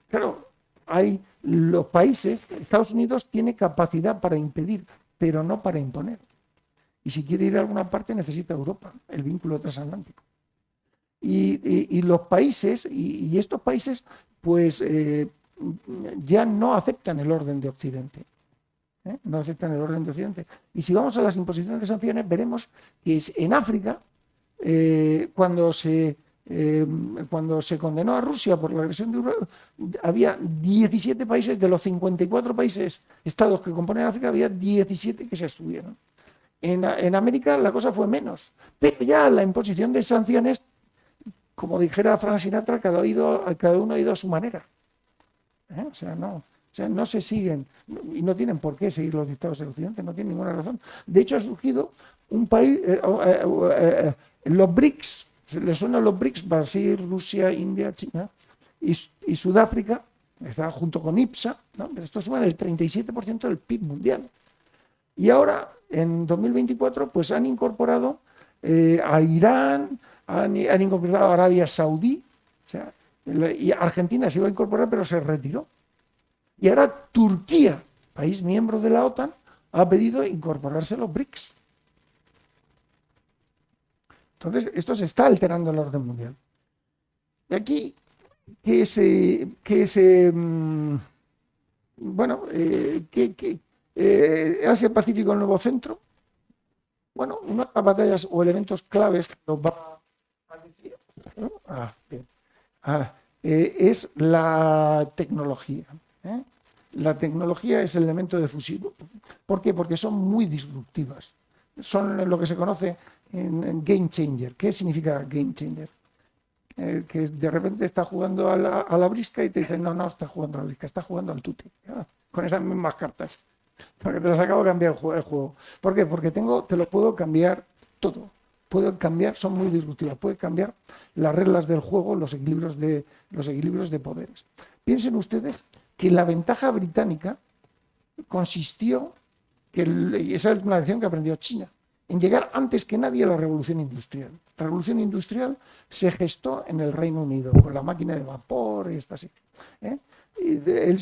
claro, hay los países, Estados Unidos tiene capacidad para impedir, pero no para imponer. Y si quiere ir a alguna parte necesita Europa, el vínculo transatlántico. Y los países, y estos países, pues ya no aceptan el orden de Occidente. No aceptan el orden de Occidente. Y si vamos a las imposiciones de sanciones, veremos que en África, cuando se condenó a Rusia por la agresión de Ucrania, había 17 países, de los 54 países, estados que componen África, había 17 que se abstuvieron. En América la cosa fue menos, pero ya la imposición de sanciones, como dijera Frank Sinatra, cada uno ha ido a su manera. O sea, no se siguen, y no tienen por qué seguir los dictados del Occidente, no tienen ninguna razón. De hecho, ha surgido un país, los BRICS, ¿les suenan los BRICS? Brasil, Rusia, India, China y Sudáfrica, está junto con IPSA, ¿no? Esto suman el 37% del PIB mundial. Y ahora, en 2024, pues han incorporado a Irán, han incorporado a Arabia Saudí, o sea, y Argentina se iba a incorporar, pero se retiró. Y ahora Turquía, país miembro de la OTAN, ha pedido incorporarse a los BRICS. Entonces, esto se está alterando el orden mundial. Y aquí, Asia-Pacífico, el nuevo centro. Bueno, una de las batallas o elementos claves que nos va a decir, ¿no? Bien. Es la tecnología. ¿eh? La tecnología es el elemento defusivo. ¿Por qué? Porque son muy disruptivas. Son lo que se conoce en game changer. ¿Qué significa game changer? Que de repente está jugando a la brisca y te dicen, no, no está jugando a la brisca, está jugando al tute, con esas mismas cartas. Porque te las acabo de cambiar el juego. ¿Por qué? Porque te lo puedo cambiar todo. Puedo cambiar, son muy disruptivas. Puede cambiar las reglas del juego, los equilibrios de poderes. Piensen ustedes que la ventaja británica consistió, y esa es una lección que aprendió China, en llegar antes que nadie a la revolución industrial. La revolución industrial se gestó en el Reino Unido, con la máquina de vapor y esta así. De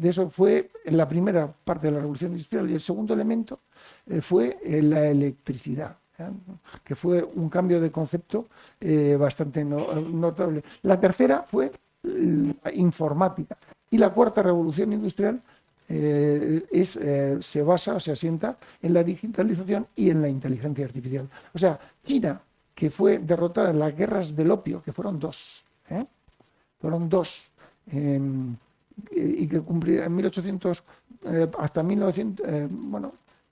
eso fue la primera parte de la revolución industrial, y el segundo elemento fue la electricidad, que fue un cambio de concepto bastante notable. La tercera fue la informática, y la cuarta revolución industrial se basa, se asienta en la digitalización y en la inteligencia artificial. O sea, China, que fue derrotada en las guerras del opio, que fueron dos, y que cumplieron en 1800 hasta 1900,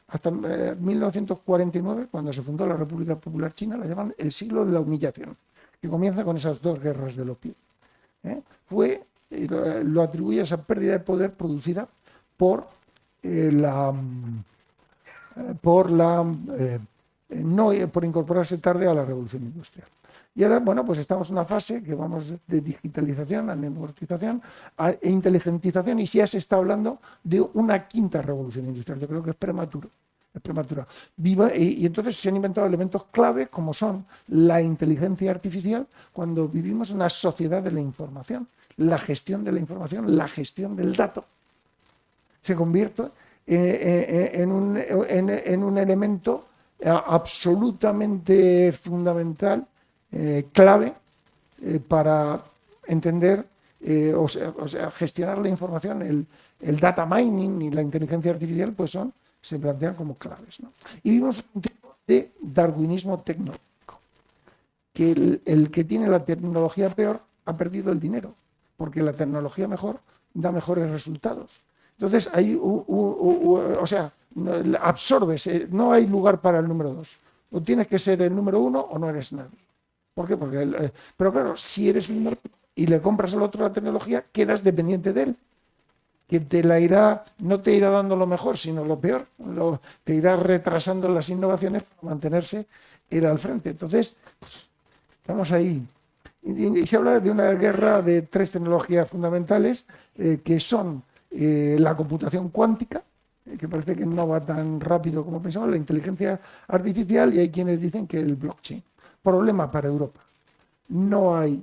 hasta 1949, cuando se fundó la República Popular China, la llaman el siglo de la humillación, que comienza con esas dos guerras del opio. Lo atribuye a esa pérdida de poder producida por incorporarse tarde a la revolución industrial. Y ahora, bueno, pues estamos en una fase que vamos de digitalización a networkización e inteligentización, y ya se está hablando de una quinta revolución industrial. Yo creo que es prematuro. Y entonces se han inventado elementos clave como son la inteligencia artificial, cuando vivimos en una sociedad de la información. La gestión de la información, la gestión del dato, se convierte en un elemento absolutamente fundamental, clave, para entender, gestionar la información. El data mining y la inteligencia artificial pues se plantean como claves, ¿no? Y vivimos un tipo de darwinismo tecnológico, que el que tiene la tecnología peor ha perdido el dinero, porque la tecnología mejor da mejores resultados. Entonces, absorbes, no hay lugar para el número 2. O tienes que ser el número 1 o no eres nadie. ¿Por qué? Pero claro, si eres el número 1 y le compras al otro la tecnología, quedas dependiente de él, que no te irá dando lo mejor, sino lo peor, te irá retrasando las innovaciones para mantenerse al frente. Entonces, estamos ahí. Y se habla de una guerra de tres tecnologías fundamentales, que son la computación cuántica, que parece que no va tan rápido como pensamos, la inteligencia artificial, y hay quienes dicen que el blockchain. Problema para Europa. No hay...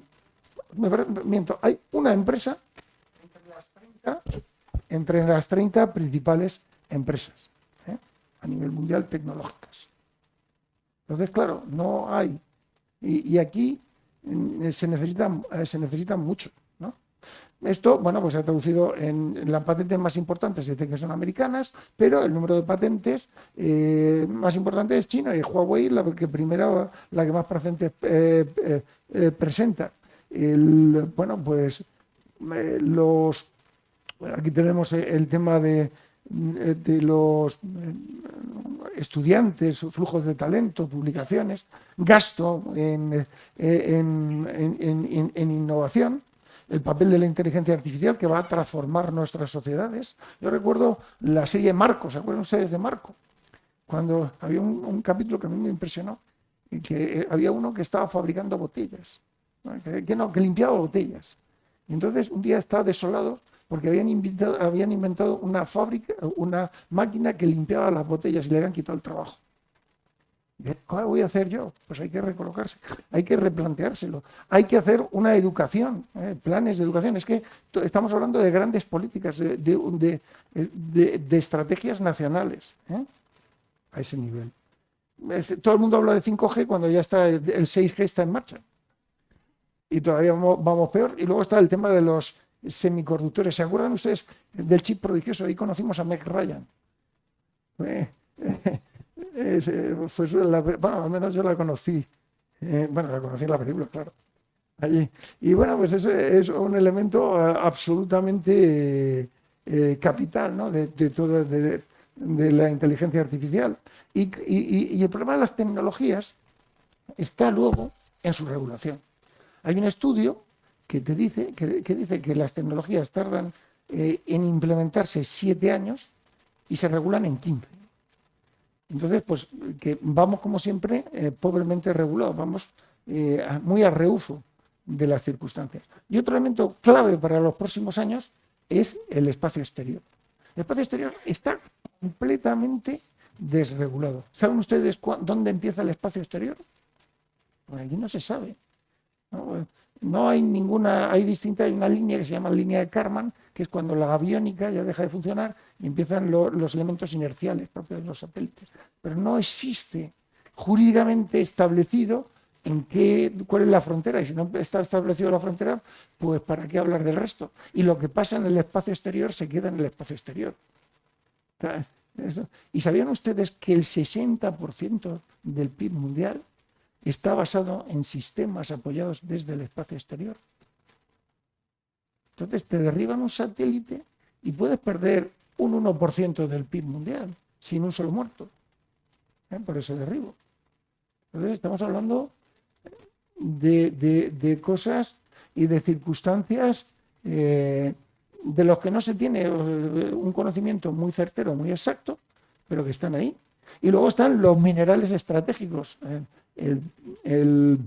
hay una empresa entre las 30 principales empresas a nivel mundial tecnológicas. Entonces, claro, no hay. Y aquí se necesitan mucho, ¿no? Esto, bueno, pues se ha traducido en las patentes más importantes, se dice que son americanas, pero el número de patentes más importante es China, y Huawei la que más patentes presenta. Aquí tenemos el tema de los estudiantes, flujos de talento, publicaciones, gasto en innovación, el papel de la inteligencia artificial, que va a transformar nuestras sociedades. Yo recuerdo la serie Marco, ¿se acuerdan ustedes de Marco? Cuando había un capítulo que a mí me impresionó, que había uno que estaba fabricando botellas, ¿no? que limpiaba botellas. Y entonces un día estaba desolado porque habían inventado una máquina que limpiaba las botellas, y le habían quitado el trabajo. ¿Qué voy a hacer yo? Pues hay que recolocarse, hay que replanteárselo, hay que hacer una educación, planes de educación. Es que estamos hablando de grandes políticas, de estrategias nacionales, a ese nivel. Todo el mundo habla de 5G cuando ya está el 6G está en marcha. Y todavía vamos peor. Y luego está el tema de los semiconductores. ¿Se acuerdan ustedes del chip prodigioso? Ahí conocimos a Meg Ryan. Bueno, al menos yo la conocí. Bueno, la conocí en la película, claro. Allí. Y bueno, pues eso es un elemento absolutamente capital, ¿no? de la inteligencia artificial. Y el problema de las tecnologías está luego en su regulación. Hay un estudio que dice que las tecnologías tardan en implementarse 7 años y se regulan en 15. Entonces, pues que vamos como siempre pobremente regulados, vamos muy a rebufo de las circunstancias. Y otro elemento clave para los próximos años es el espacio exterior. El espacio exterior está completamente desregulado. ¿Saben ustedes dónde empieza el espacio exterior? Por allí no se sabe. No hay ninguna, hay una línea que se llama línea de Kármán, que es cuando la aviónica ya deja de funcionar y empiezan los elementos inerciales propios de los satélites. Pero no existe jurídicamente establecido cuál es la frontera, y si no está establecido la frontera, pues ¿para qué hablar del resto? Y lo que pasa en el espacio exterior se queda en el espacio exterior. ¿Y sabían ustedes que el 60% del PIB mundial está basado en sistemas apoyados desde el espacio exterior? Entonces te derriban un satélite y puedes perder un 1% del PIB mundial sin un solo muerto por ese derribo. Entonces estamos hablando de cosas y de circunstancias de los que no se tiene un conocimiento muy certero, muy exacto, pero que están ahí. Y luego están los minerales estratégicos, el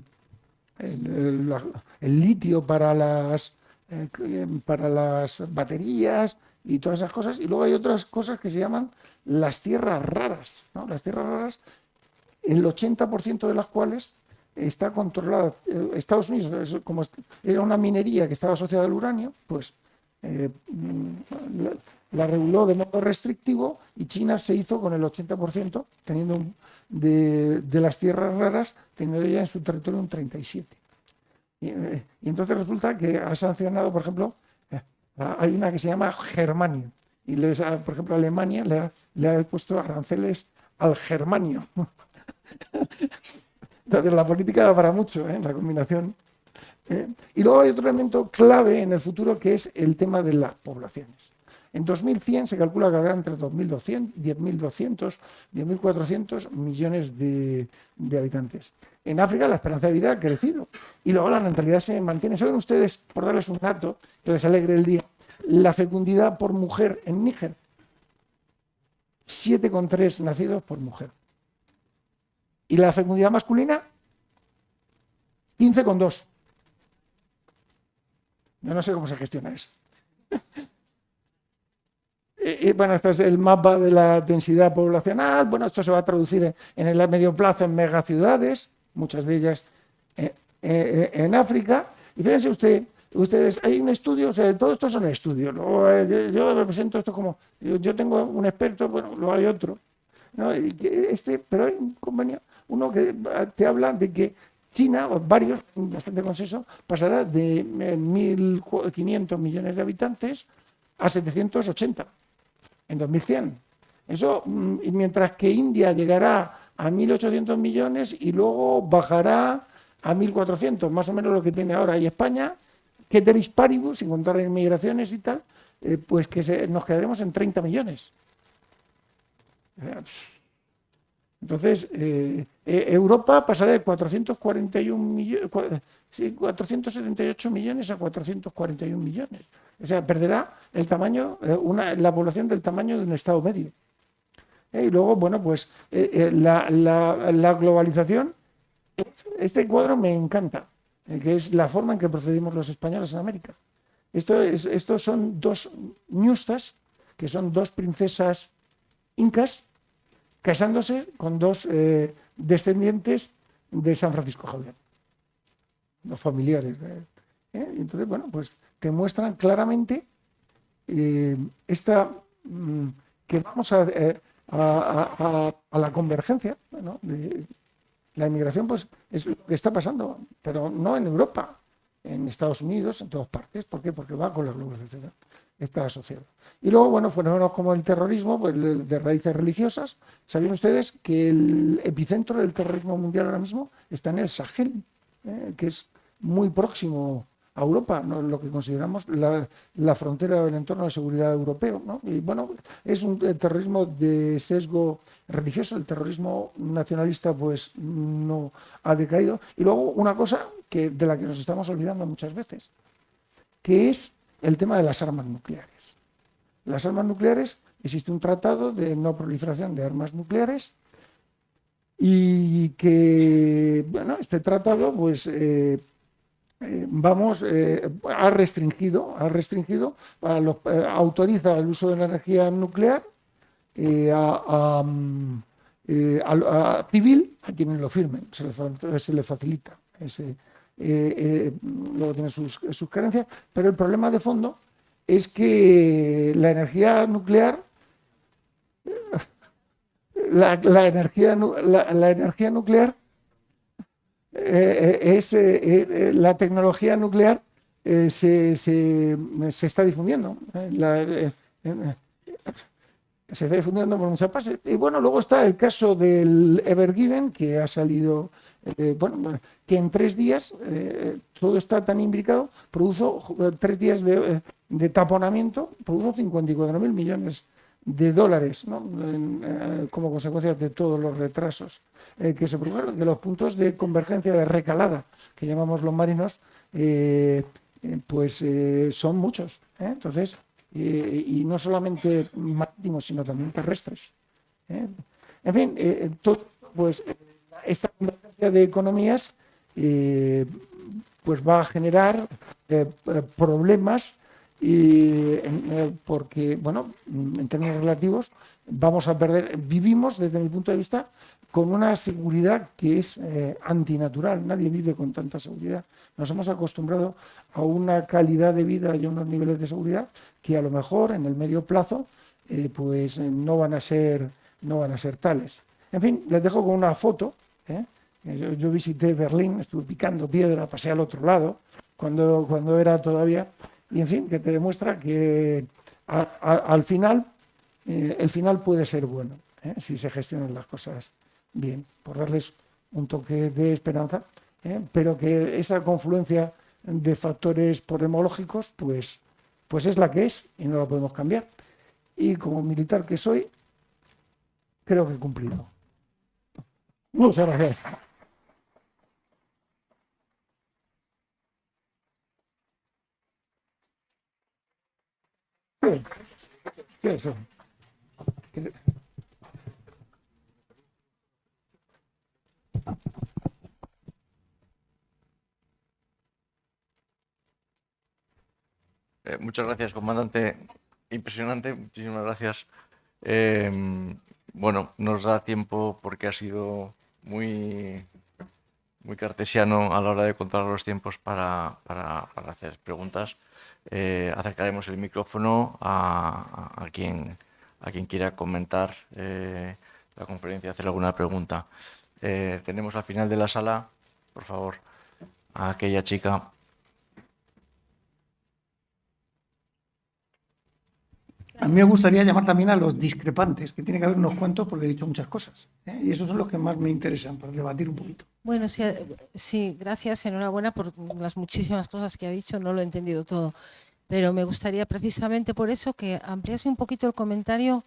litio para las baterías y todas esas cosas. Y luego hay otras cosas que se llaman las tierras raras, ¿no? Las tierras raras, el 80% de las cuales está controlada. Estados Unidos, como era una minería que estaba asociada al uranio, pues la reguló de modo restrictivo, y China se hizo con el 80%, teniendo de las tierras raras, teniendo ya en su territorio un 37%. Y entonces resulta que ha sancionado, por ejemplo, hay una que se llama germanio, y por ejemplo, Alemania le ha puesto aranceles al germanio. Entonces la política da para mucho, la combinación. Y luego hay otro elemento clave en el futuro, que es el tema de las poblaciones. En 2100 se calcula que habrá entre 2.200, 10.200, 10.400 millones de habitantes. En África la esperanza de vida ha crecido y luego la natalidad se mantiene. ¿Saben ustedes, por darles un dato que les alegre el día, la fecundidad por mujer en Níger? 7,3 nacidos por mujer. ¿Y la fecundidad masculina? 15,2. Yo no sé cómo se gestiona eso. Bueno, este es el mapa de la densidad poblacional. Bueno, esto se va a traducir en el medio plazo en megaciudades, muchas de ellas en África. Y fíjense ustedes, hay un estudio, o sea, todo esto son estudios. Yo represento esto como, yo tengo un experto, bueno, luego hay otro, ¿no? Pero hay un convenio, uno que te habla de que China, o varios, bastante consenso, pasará de 1.500 millones de habitantes a 780 en 2100. Eso, mientras que India llegará a 1.800 millones y luego bajará a 1.400, más o menos lo que tiene ahora. Y España, ceteris paribus, sin contar inmigraciones y tal, pues que nos quedaremos en 30 millones. Entonces, Europa pasará de 478 millones a 441 millones. O sea, perderá el tamaño, la población del tamaño de un estado medio. Y luego, bueno, pues la globalización, este cuadro me encanta, que es la forma en que procedimos los españoles en América. Estos son dos ñustas, que son dos princesas incas, casándose con dos descendientes de San Francisco Javier, los familiares. Entonces, bueno, pues te muestran claramente que vamos a la convergencia, ¿no? La inmigración, pues es lo que está pasando, pero no en Europa, en Estados Unidos, en todas partes. ¿Por qué? Porque va con la globalización, está asociado. Y luego, bueno, fenómenos como el terrorismo, pues, de raíces religiosas. ¿Sabían ustedes que el epicentro del terrorismo mundial ahora mismo está en el Sahel, que es muy próximo a Europa, ¿no? Lo que consideramos la frontera del entorno de seguridad europeo, ¿no? Y bueno, es un terrorismo de sesgo religioso, el terrorismo nacionalista pues no ha decaído. Y luego una cosa de la que nos estamos olvidando muchas veces, que es el tema de las armas nucleares. Las armas nucleares, existe un tratado de no proliferación de armas nucleares y que, bueno, este tratado pues ha restringido, autoriza el uso de la energía nuclear a civil, a quienes lo firmen, se le facilita. Luego tiene sus carencias, pero el problema de fondo es que la energía nuclear, la energía nuclear la tecnología nuclear se está difundiendo. Se está difundiendo por muchas partes. Y bueno, luego está el caso del Ever Given, que ha salido, que en 3 días, todo está tan imbricado, produjo 3 días de taponamiento, produjo 54.000 millones de dólares, ¿no? Como consecuencia de todos los retrasos que se produjeron, que los puntos de convergencia de recalada, que llamamos los marinos, son muchos. Entonces, y no solamente marítimos, sino también terrestres. En fin, esta convergencia de economías pues va a generar problemas porque, bueno, en términos relativos, vivimos desde mi punto de vista con una seguridad que es antinatural. Nadie vive con tanta seguridad. Nos hemos acostumbrado a una calidad de vida y a unos niveles de seguridad que a lo mejor en el medio plazo no van a ser tales. En fin, les dejo con una foto. Yo visité Berlín, estuve picando piedra, pasé al otro lado cuando era todavía, y en fin, que te demuestra que al final el final puede ser bueno, si se gestionan las cosas bien, por darles un toque de esperanza, pero que esa confluencia de factores problemológicos pues es la que es y no la podemos cambiar. Y como militar que soy, creo que he cumplido. Muchas gracias. ¿Qué es eso? Muchas gracias, comandante. Impresionante, muchísimas gracias. Bueno, nos da tiempo porque ha sido muy cartesiano a la hora de contar los tiempos para hacer preguntas. Acercaremos el micrófono a quien quiera comentar la conferencia, hacer alguna pregunta. Tenemos al final de la sala, por favor, a aquella chica. A mí me gustaría llamar también a los discrepantes, que tiene que haber unos cuantos porque he dicho muchas cosas, y esos son los que más me interesan, para debatir un poquito. Bueno, sí, gracias, enhorabuena por las muchísimas cosas que ha dicho, no lo he entendido todo, pero me gustaría precisamente por eso que ampliase un poquito el comentario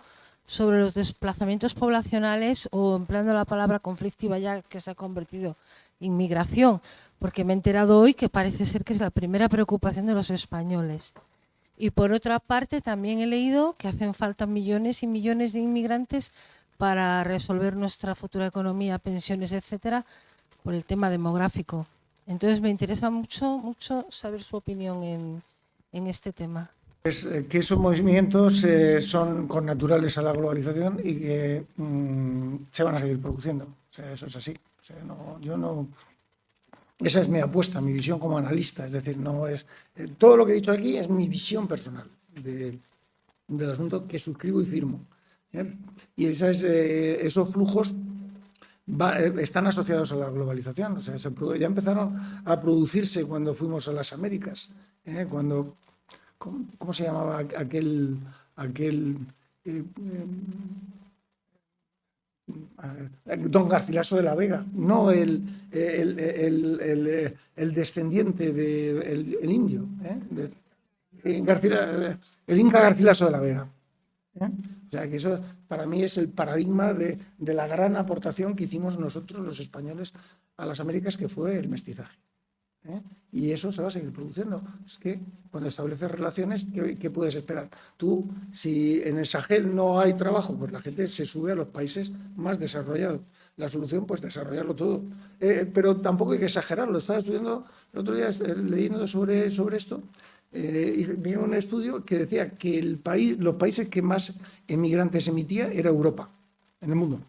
sobre los desplazamientos poblacionales o empleando la palabra conflictiva ya que se ha convertido en migración, porque me he enterado hoy que parece ser que es la primera preocupación de los españoles. Y por otra parte también he leído que hacen falta millones y millones de inmigrantes para resolver nuestra futura economía, pensiones, etcétera, por el tema demográfico. Entonces me interesa mucho saber su opinión en este tema. Pues que esos movimientos son connaturales a la globalización y que se van a seguir produciendo. O sea, eso es así. O sea, esa es mi apuesta, mi visión como analista. Es decir, no es todo lo que he dicho aquí es mi visión personal del asunto que suscribo y firmo. Y esos flujos están asociados a la globalización. O sea, ya empezaron a producirse cuando fuimos a las Américas, cuando, ¿cómo se llamaba aquel Don Garcilaso de la Vega, no el descendiente del indio, el Inca Garcilaso de la Vega. O sea, que eso para mí es el paradigma de la gran aportación que hicimos nosotros los españoles a las Américas, que fue el mestizaje. Y eso se va a seguir produciendo. Es que cuando estableces relaciones, ¿qué puedes esperar? Tú, si en el Sahel no hay trabajo, pues la gente se sube a los países más desarrollados. La solución, pues desarrollarlo todo. Pero tampoco hay que exagerarlo. Estaba estudiando el otro día, leyendo sobre esto, y vi un estudio que decía que los países que más emigrantes emitía era Europa, en el mundo.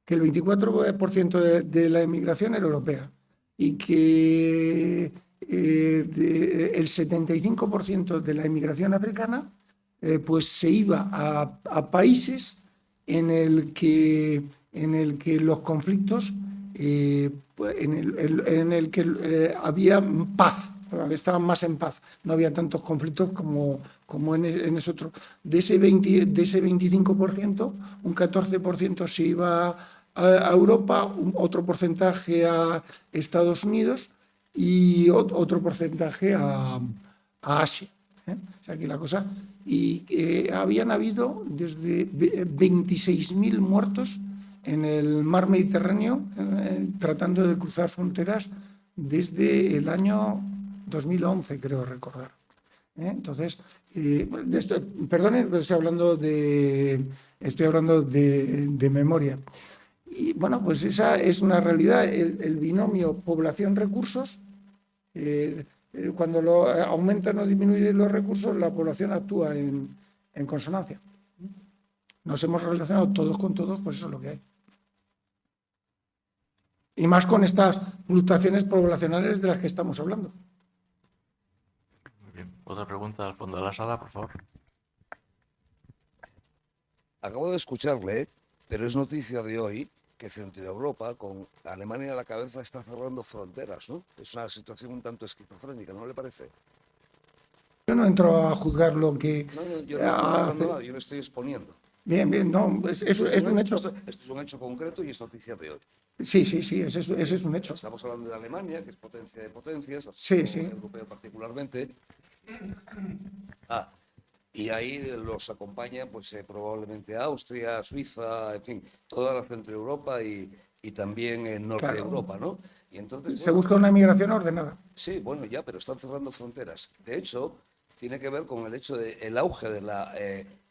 Que el 24% de la emigración era europea. Y que el 75% de la emigración africana pues se iba a países en el que los conflictos, en el que había paz, estaban más en paz, no había tantos conflictos como en ese otro. De ese 25%, un 14% se iba a Europa, otro porcentaje a Estados Unidos y otro porcentaje a Asia. O sea, que la cosa... Y habían habido desde 26.000 muertos en el mar Mediterráneo tratando de cruzar fronteras desde el año 2011, creo recordar. Entonces, perdonen, pero estoy hablando de memoria. Y bueno, pues esa es una realidad, el binomio población-recursos. Cuando aumentan o disminuyen los recursos, la población actúa en consonancia. Nos hemos relacionado todos con todos, pues eso es lo que hay. Y más con estas fluctuaciones poblacionales de las que estamos hablando. Muy bien. Otra pregunta al fondo de la sala, por favor. Acabo de escucharle, pero es noticia de hoy que Centro Europa, con Alemania a la cabeza, está cerrando fronteras, ¿no? Es una situación un tanto esquizofrénica, ¿no le parece? Yo no entro a juzgar lo que... No, yo no estoy juzgando nada, yo me estoy exponiendo. Bien, no, es un hecho. Esto es un hecho concreto y es noticia de hoy. Sí, ese es un hecho. Estamos hablando de Alemania, que es potencia de potencias, sí. europeo particularmente. Y ahí los acompaña pues probablemente Austria, Suiza, en fin, toda la Centro Europa y también en Norte Europa, ¿no? Y entonces, se busca una migración ordenada. Sí, bueno, ya, pero están cerrando fronteras. De hecho, tiene que ver con el hecho del auge de la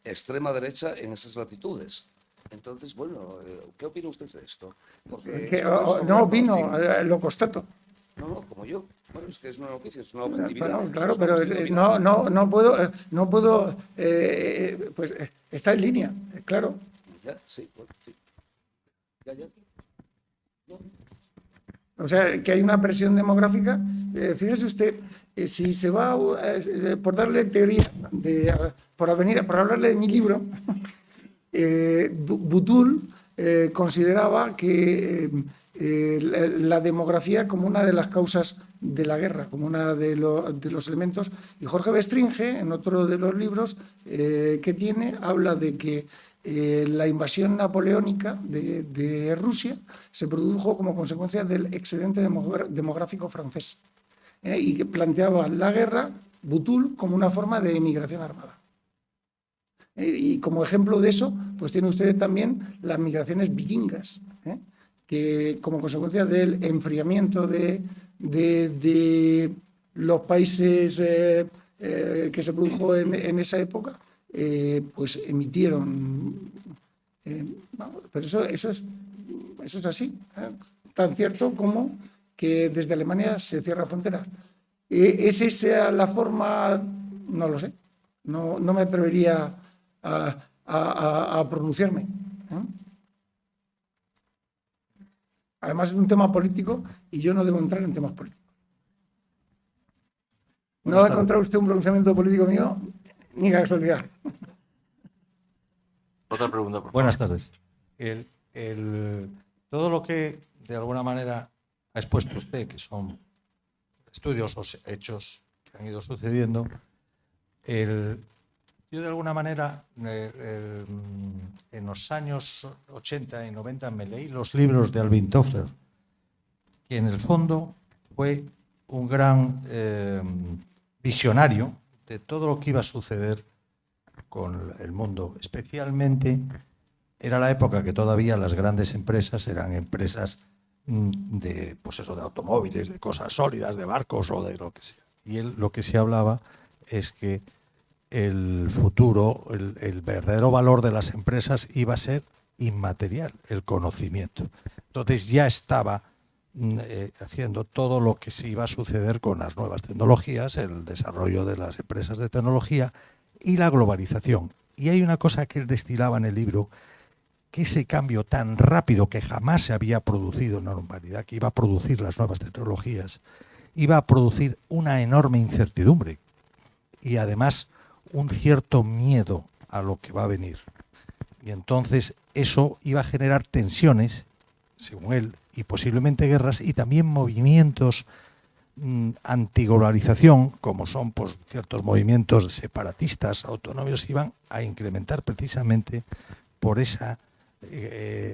extrema derecha en esas latitudes. Entonces, bueno, ¿qué opina usted de esto? Porque no opino, lo constato. No, como yo. Bueno, es que es una noticia, es una objetividad. Claro, pero no puedo, pues está en línea, claro. Ya, sí, bueno, sí. Ya. No. O sea, que hay una presión demográfica. Fíjese usted, si se va, por darle teoría, por hablarle de mi libro, Butul consideraba que la demografía como una de las causas de la guerra, como una de los elementos, y Jorge Bestringe, en otro de los libros que tiene, habla de que la invasión napoleónica de Rusia se produjo como consecuencia del excedente demográfico francés, y que planteaba la guerra, Butul, como una forma de emigración armada. Y como ejemplo de eso, pues tiene usted también las migraciones vikingas, que como consecuencia del enfriamiento de los países que se produjo en esa época, pues emitieron. Pero eso es así, tan cierto como que desde Alemania se cierra fronteras. ¿Es esa la forma? No lo sé. No me atrevería a pronunciarme. Además es un tema político y yo no debo entrar en temas políticos. No va a encontrar usted un pronunciamiento político mío ni casualidad. Otra pregunta, por favor. Buenas tardes. Todo lo que de alguna manera ha expuesto usted, que son estudios o hechos que han ido sucediendo, yo de alguna manera en los años 80 y 90 me leí los libros de Alvin Toffler, que en el fondo fue un gran visionario de todo lo que iba a suceder con el mundo. Especialmente era la época que todavía las grandes empresas eran empresas de, pues eso, de automóviles, de cosas sólidas, de barcos o de lo que sea. Y él, lo que se hablaba es que el futuro, el verdadero valor de las empresas iba a ser inmaterial, el conocimiento. Entonces ya estaba haciendo todo lo que se iba a suceder con las nuevas tecnologías, el desarrollo de las empresas de tecnología y la globalización. Y hay una cosa que él destilaba en el libro, que ese cambio tan rápido que jamás se había producido en la humanidad, que iba a producir las nuevas tecnologías, iba a producir una enorme incertidumbre y además un cierto miedo a lo que va a venir. Y entonces eso iba a generar tensiones, según él, y posiblemente guerras y también movimientos antiglobalización, como son pues, ciertos movimientos separatistas, autonómicos, iban a incrementar precisamente por ese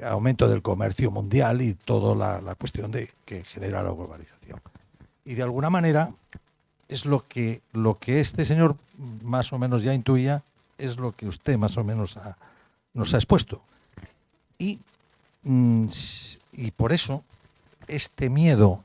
aumento del comercio mundial y toda la cuestión de que genera la globalización. Y de alguna manera es lo que este señor más o menos ya intuía, es lo que usted más o menos nos ha expuesto. Y por eso este miedo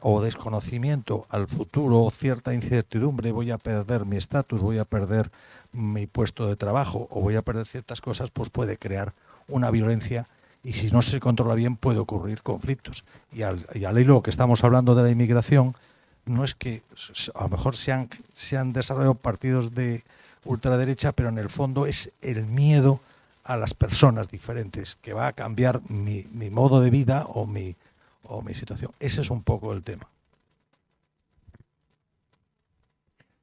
o desconocimiento al futuro, cierta incertidumbre, voy a perder mi estatus, voy a perder mi puesto de trabajo o voy a perder ciertas cosas, pues puede crear una violencia y si no se controla bien puede ocurrir conflictos. Y al hilo que estamos hablando de la inmigración, no es que a lo mejor se han desarrollado partidos de ultraderecha, pero en el fondo es el miedo a las personas diferentes que va a cambiar mi modo de vida o mi situación. Ese es un poco el tema.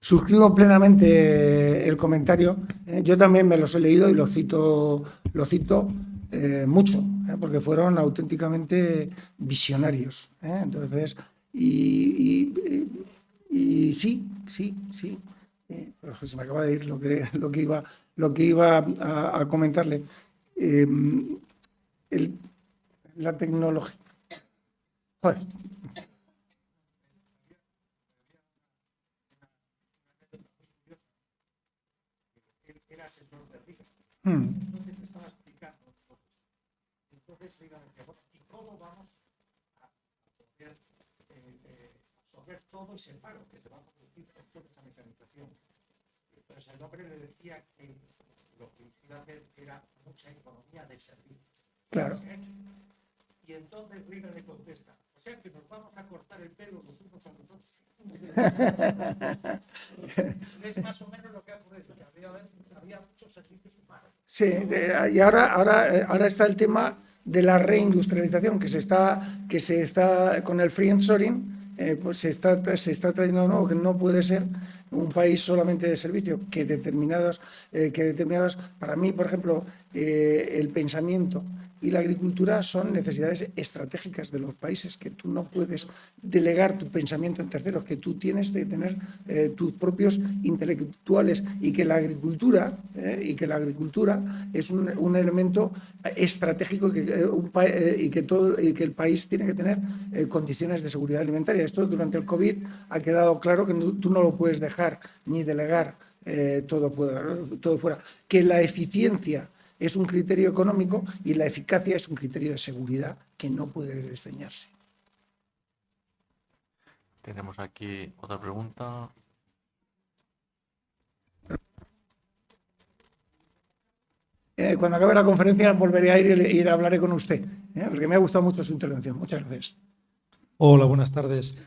Suscribo plenamente el comentario. Yo también me los he leído y lo cito mucho, porque fueron auténticamente visionarios. Entonces, y sí. Pero se me acaba de ir lo que iba a comentarle. La tecnología. Joder. Era asesor de Riga. Entonces te estaba explicando. Entonces, ¿y cómo vamos a poder absorber todo ese paro que se va a producir con toda esa mecanización? Entonces el hombre le decía que lo que se iba a hacer era mucha economía de servicio. Claro. Y entonces Riga le contesta, o sea que nos vamos a cortar el pelo los unos a los otros. Es más o menos lo que ha ocurrido. Había muchos servicios humanos. Sí, y ahora está el tema de la reindustrialización que se está con el friendshoring, pues se está trayendo de nuevo, que no puede ser un país solamente de servicio, que determinados, para mí, por ejemplo, el pensamiento y la agricultura son necesidades estratégicas de los países, que tú no puedes delegar tu pensamiento en terceros, que tú tienes que tener tus propios intelectuales y que la agricultura es un elemento estratégico y que el país tiene que tener condiciones de seguridad alimentaria. Esto durante el COVID ha quedado claro que tú no lo puedes dejar ni delegar todo fuera. Que la eficiencia es un criterio económico y la eficacia es un criterio de seguridad que no puede desdeñarse. Tenemos aquí otra pregunta. Cuando acabe la conferencia volveré a ir y hablaré con usted, porque me ha gustado mucho su intervención. Muchas gracias. Hola, buenas tardes.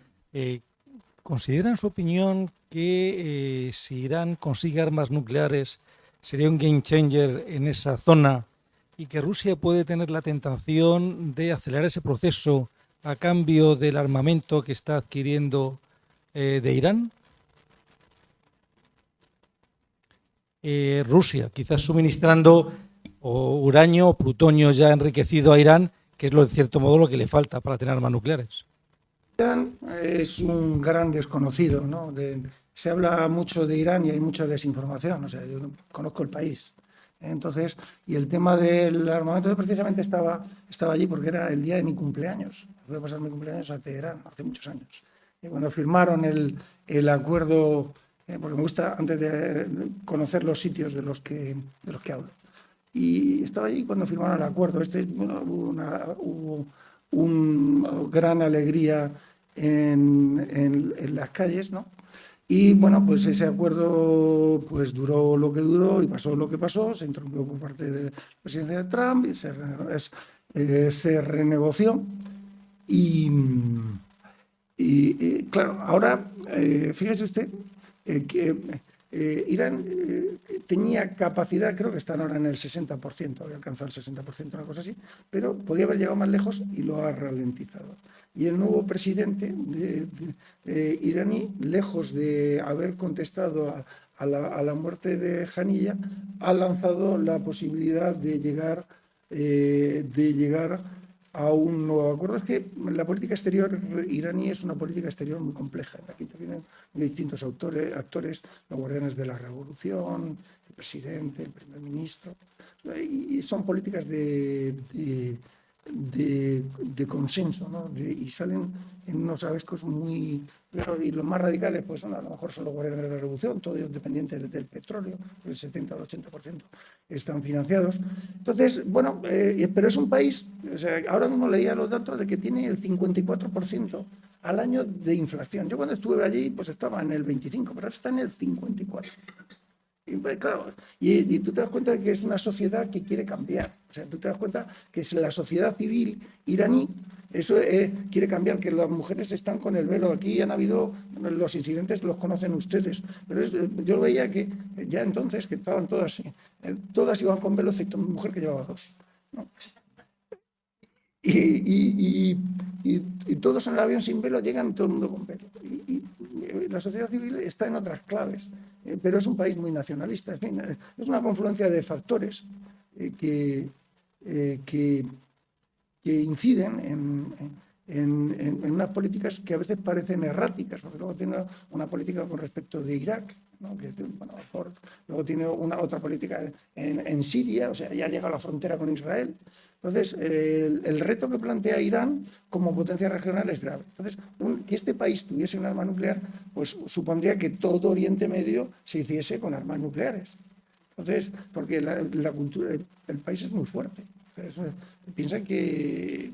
¿Considera en su opinión que si Irán consigue armas nucleares sería un game changer en esa zona y que Rusia puede tener la tentación de acelerar ese proceso a cambio del armamento que está adquiriendo de Irán? Rusia, quizás suministrando uranio o plutonio ya enriquecido a Irán que es lo de cierto modo lo que le falta para tener armas nucleares. Irán es un gran desconocido, ¿no? Se habla mucho de Irán y hay mucha desinformación, o sea, yo no conozco el país. Entonces, y el tema del armamento, yo precisamente estaba allí porque era el día de mi cumpleaños. Fui a pasar mi cumpleaños a Teherán hace muchos años. Y cuando firmaron el acuerdo, porque me gusta antes de conocer los sitios de los que hablo. Y estaba allí cuando firmaron el acuerdo. Bueno, hubo una gran alegría en las calles, ¿no? Y bueno, pues ese acuerdo pues duró lo que duró y pasó lo que pasó, se interrumpió por parte del presidente de Trump y se renegoció. Claro, ahora, fíjese usted que Irán tenía capacidad, creo que están ahora en el 60%, había alcanzado el 60%, una cosa así, pero podía haber llegado más lejos y lo ha ralentizado. Y el nuevo presidente iraní, lejos de haber contestado a la muerte de Janilla, ha lanzado la posibilidad de llegar a un nuevo acuerdo. Es que la política exterior iraní es una política exterior muy compleja. Aquí vienen distintos actores, los guardianes de la revolución, el presidente, el primer ministro, y son políticas de consenso, ¿no? Y salen en unos abiscos muy... Y los más radicales, pues a lo mejor son los guardianes de la revolución, todos ellos dependientes del petróleo, el 70 o el 80% están financiados. Entonces, bueno, pero es un país, o sea, ahora mismo leía los datos de que tiene el 54% al año de inflación. Yo cuando estuve allí, pues estaba en el 25%, pero ahora está en el 54%. Y, pues, claro, y tú te das cuenta de que es una sociedad que quiere cambiar. O sea, tú te das cuenta que es la sociedad civil iraní, eso quiere cambiar, que las mujeres están con el velo. Aquí han habido los incidentes, los conocen ustedes, pero yo veía que ya entonces, que estaban todas iban con velo, excepto una mujer que llevaba dos, ¿no? Y todos en el avión sin velo llegan, todo el mundo con velo. Y la sociedad civil está en otras claves, pero es un país muy nacionalista. En fin, es una confluencia de factores que inciden en unas políticas que a veces parecen erráticas, porque luego tiene una política con respecto de Irak, ¿no? Que, bueno, luego tiene otra política en Siria, o sea, ya llega a la frontera con Israel. Entonces, el reto que plantea Irán como potencia regional es grave. Entonces, que este país tuviese un arma nuclear, pues supondría que todo Oriente Medio se hiciese con armas nucleares. Entonces, porque la cultura, el país es muy fuerte. Piensan que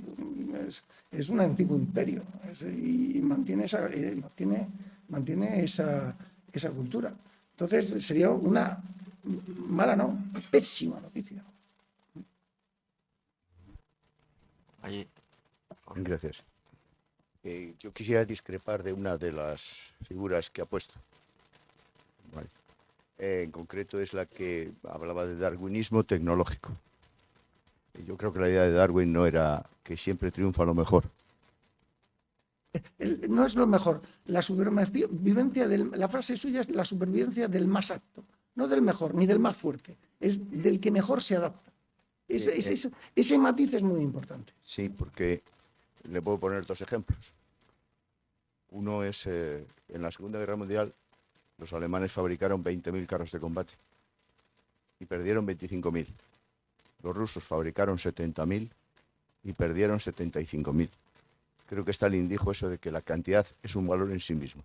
es un antiguo imperio y mantiene esa cultura. Entonces, sería una mala, no, pésima noticia. Allí. Gracias. Yo quisiera discrepar de una de las figuras que ha puesto. Vale. En concreto es la que hablaba de darwinismo tecnológico. Yo creo que la idea de Darwin no era que siempre triunfa lo mejor. No es lo mejor. La supervivencia la frase suya es la supervivencia del más apto, no del mejor ni del más fuerte, es del que mejor se adapta. Ese matiz es muy importante. Sí, porque le puedo poner dos ejemplos. Uno es, en la Segunda Guerra Mundial, los alemanes fabricaron 20.000 carros de combate y perdieron 25.000. Los rusos fabricaron 70.000 y perdieron 75.000. Creo que Stalin dijo eso de que la cantidad es un valor en sí mismo.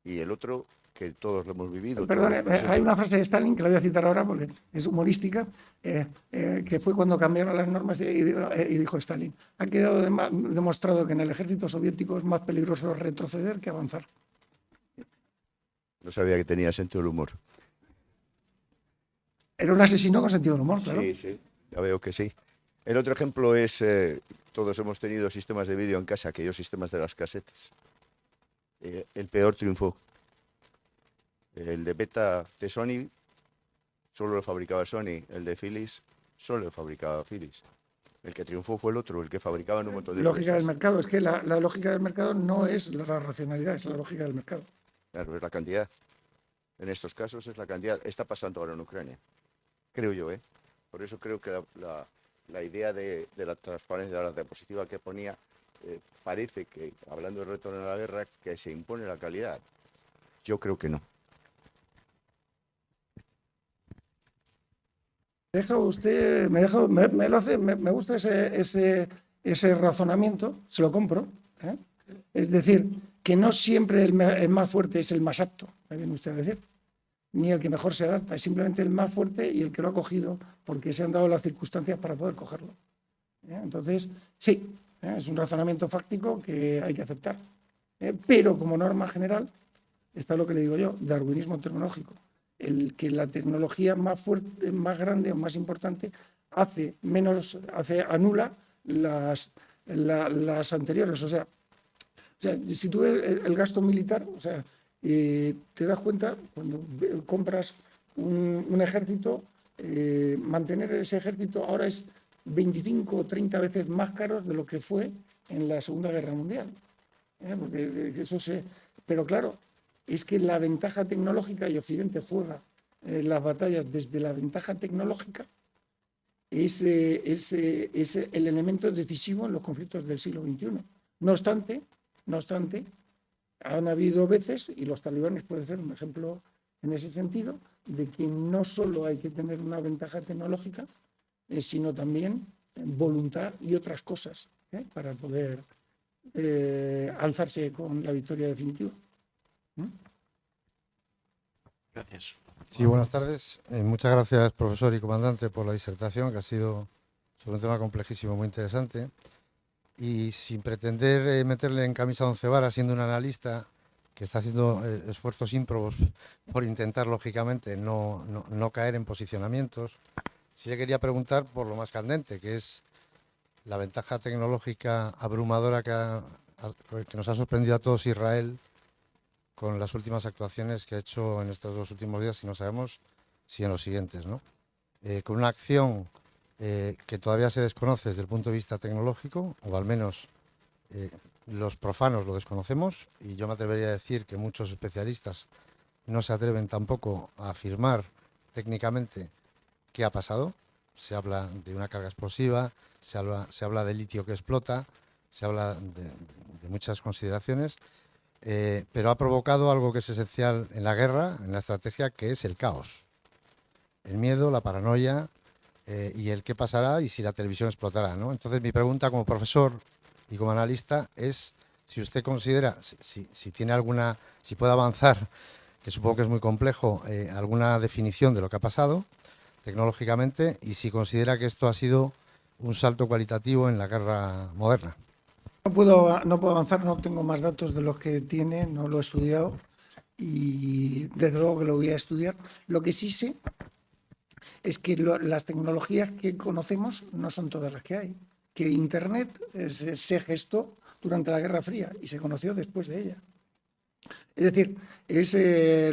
Y el otro, que todos lo hemos vivido. Perdón, hay una frase de Stalin que la voy a citar ahora porque es humorística, que fue cuando cambiaron las normas y dijo Stalin: ha quedado demostrado que en el ejército soviético es más peligroso retroceder que avanzar. No sabía que tenía sentido del humor. Era un asesino con sentido del humor, claro. Sí, sí, ya veo que sí. El otro ejemplo es, todos hemos tenido sistemas de vídeo en casa, aquellos sistemas de las casetes. El peor triunfó. El de beta de Sony solo lo fabricaba Sony, el de Philips solo lo fabricaba Philips. El que triunfó fue el otro, el que fabricaba en un montón de lógica empresas. del mercado, es que la lógica del mercado no es la racionalidad, es la lógica del mercado. Claro, es la cantidad. En estos casos es la cantidad. Está pasando ahora en Ucrania, creo yo, ¿eh? Por eso creo que la idea de la transparencia, de la diapositiva que ponía, parece que, hablando del retorno a la guerra, que se impone la calidad. Yo creo que no. Me gusta ese razonamiento, se lo compro, ¿eh? Es decir, que no siempre el más fuerte es el más apto, me viene usted a decir, ni el que mejor se adapta, es simplemente el más fuerte y el que lo ha cogido porque se han dado las circunstancias para poder cogerlo. Entonces, sí, es un razonamiento fáctico que hay que aceptar, pero como norma general está lo que le digo yo, darwinismo tecnológico. El que la tecnología más fuerte, más grande o más importante anula las anteriores. O sea, si tú ves el gasto militar, o sea, te das cuenta cuando compras un ejército, mantener ese ejército ahora es 25 o 30 veces más caro de lo que fue en la Segunda Guerra Mundial. Porque pero claro, es que la ventaja tecnológica, y Occidente juega las batallas desde la ventaja tecnológica, es el elemento decisivo en los conflictos del siglo XXI. No obstante, han habido veces, y los talibanes pueden ser un ejemplo en ese sentido, de que no solo hay que tener una ventaja tecnológica, sino también voluntad y otras cosas para poder alzarse con la victoria definitiva. Gracias. Sí, buenas tardes. Muchas gracias, profesor y comandante, por la disertación, que ha sido sobre un tema complejísimo, muy interesante. Y sin pretender meterle en camisa a 11 varas, siendo un analista que está haciendo esfuerzos ímprobos por intentar, lógicamente, no caer en posicionamientos, sí le quería preguntar por lo más candente, que es la ventaja tecnológica abrumadora que nos ha sorprendido a todos Israel con las últimas actuaciones que ha hecho en estos 2 últimos días, y no sabemos si en los siguientes, ¿no? Con una acción que todavía se desconoce desde el punto de vista tecnológico, o al menos los profanos lo desconocemos, y yo me atrevería a decir que muchos especialistas no se atreven tampoco a afirmar técnicamente qué ha pasado. Se habla de una carga explosiva, se habla de litio que explota, se habla de muchas consideraciones, pero ha provocado algo que es esencial en la guerra, en la estrategia, que es el caos. El miedo, la paranoia y el qué pasará y si la televisión explotará, ¿no? Entonces mi pregunta como profesor y como analista es si usted considera, si tiene si puede avanzar, que supongo que es muy complejo, alguna definición de lo que ha pasado tecnológicamente, y si considera que esto ha sido un salto cualitativo en la guerra moderna. No puedo avanzar, no tengo más datos de los que tiene, no lo he estudiado y desde luego que lo voy a estudiar. Lo que sí sé es que las tecnologías que conocemos no son todas las que hay. Que Internet se gestó durante la Guerra Fría y se conoció después de ella. Es decir, es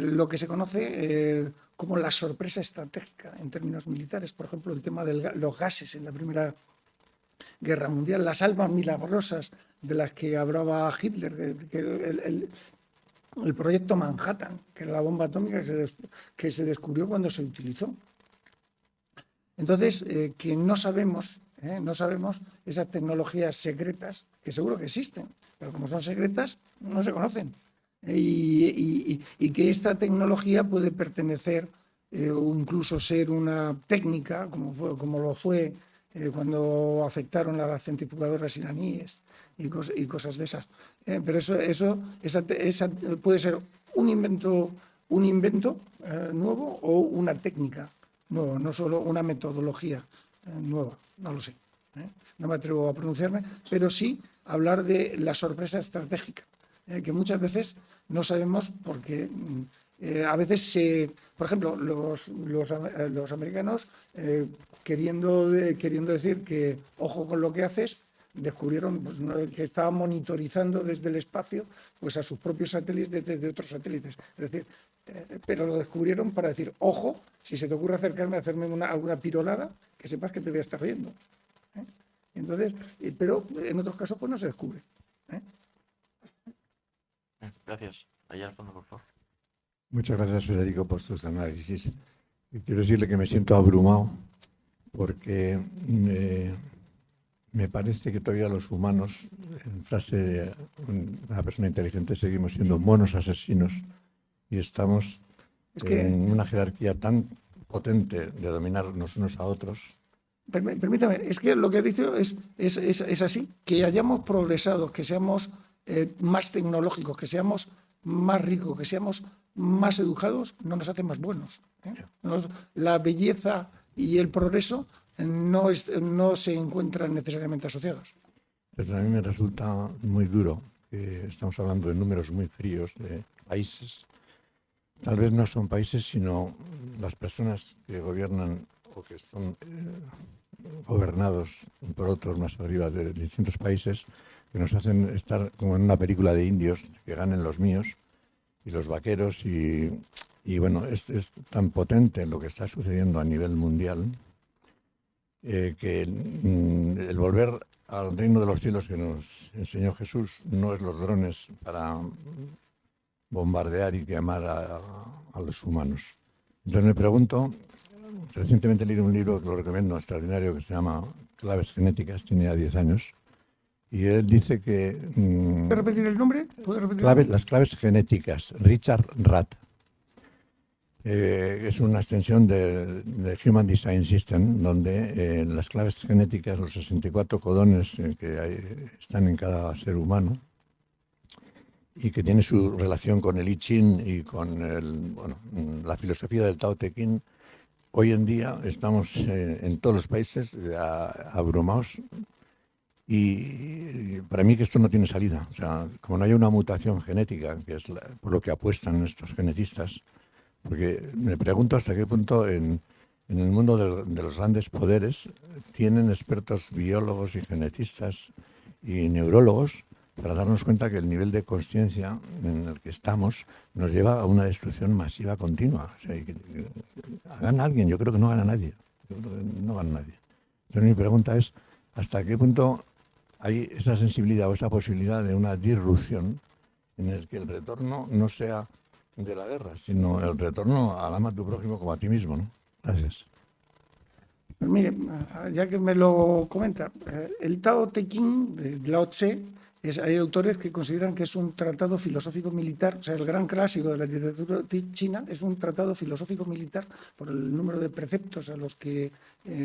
lo que se conoce como la sorpresa estratégica en términos militares. Por ejemplo, el tema de los gases en la Primera Guerra Mundial, las almas milagrosas de las que hablaba Hitler, el proyecto Manhattan, que era la bomba atómica que se descubrió cuando se utilizó. Entonces, que no sabemos esas tecnologías secretas, que seguro que existen, pero como son secretas, no se conocen. Y que esta tecnología puede pertenecer o incluso ser una técnica, como lo fue cuando afectaron a las centrifugadoras iraníes y cosas de esas. Pero esa puede ser un invento nuevo o una técnica nueva, no solo una metodología nueva, no lo sé. No me atrevo a pronunciarme, pero sí hablar de la sorpresa estratégica, que muchas veces no sabemos porque a veces, por ejemplo, los americanos queriendo decir que ojo con lo que haces, descubrieron que estaban monitorizando desde el espacio pues a sus propios satélites desde otros satélites. Es decir, pero lo descubrieron para decir, ojo, si se te ocurre acercarme a hacerme alguna pirolada, que sepas que te voy a estar viendo. Entonces, pero en otros casos pues no se descubre. Gracias. Allá al fondo, por favor. Muchas gracias, Federico, por sus análisis. Y quiero decirle que me siento abrumado porque me parece que todavía los humanos, en frase de una persona inteligente, seguimos siendo monos asesinos y estamos en una jerarquía tan potente de dominarnos unos a otros. Permítame, es que lo que ha dicho es así, que hayamos progresado, que seamos más tecnológicos, que seamos más ricos, que seamos más educados, no nos hace más buenos. La belleza y el progreso no se encuentran necesariamente asociados. Entonces a mí me resulta muy duro que estamos hablando de números muy fríos de países. Tal vez no son países, sino las personas que gobiernan o que son gobernados por otros más arriba de distintos países, que nos hacen estar como en una película de indios, que ganen los míos y los vaqueros. Y bueno, es tan potente lo que está sucediendo a nivel mundial que el volver al reino de los cielos que nos enseñó Jesús no es los drones para bombardear y quemar a los humanos. Entonces me pregunto, recientemente he leído un libro que lo recomiendo, extraordinario, que se llama Claves Genéticas, tiene ya 10 años, y él dice que... ¿Puedes repetir el nombre? Las claves genéticas, Richard Rath. Es una extensión de Human Design System, donde las claves genéticas, los 64 codones que están en cada ser humano, y que tiene su relación con el I Ching y con la filosofía del Tao Te Ching. Hoy en día estamos en todos los países abrumados y para mí que esto no tiene salida. O sea, como no hay una mutación genética, que es por lo que apuestan estos genetistas, porque me pregunto hasta qué punto en el mundo de los grandes poderes tienen expertos biólogos y genetistas y neurólogos para darnos cuenta que el nivel de conciencia en el que estamos nos lleva a una destrucción masiva continua. O sea, gana alguien, yo creo que no gana nadie. Yo creo que no gana nadie. Entonces mi pregunta es, ¿hasta qué punto hay esa sensibilidad o esa posibilidad de una disrupción en el que el retorno no sea de la guerra, sino el retorno al ama a tu prójimo como a ti mismo, ¿no? Gracias. Pues mire, ya que me lo comenta, el Tao Te Ching de Lao Tse, hay autores que consideran que es un tratado filosófico militar, o sea, el gran clásico de la literatura china es un tratado filosófico militar por el número de preceptos a los que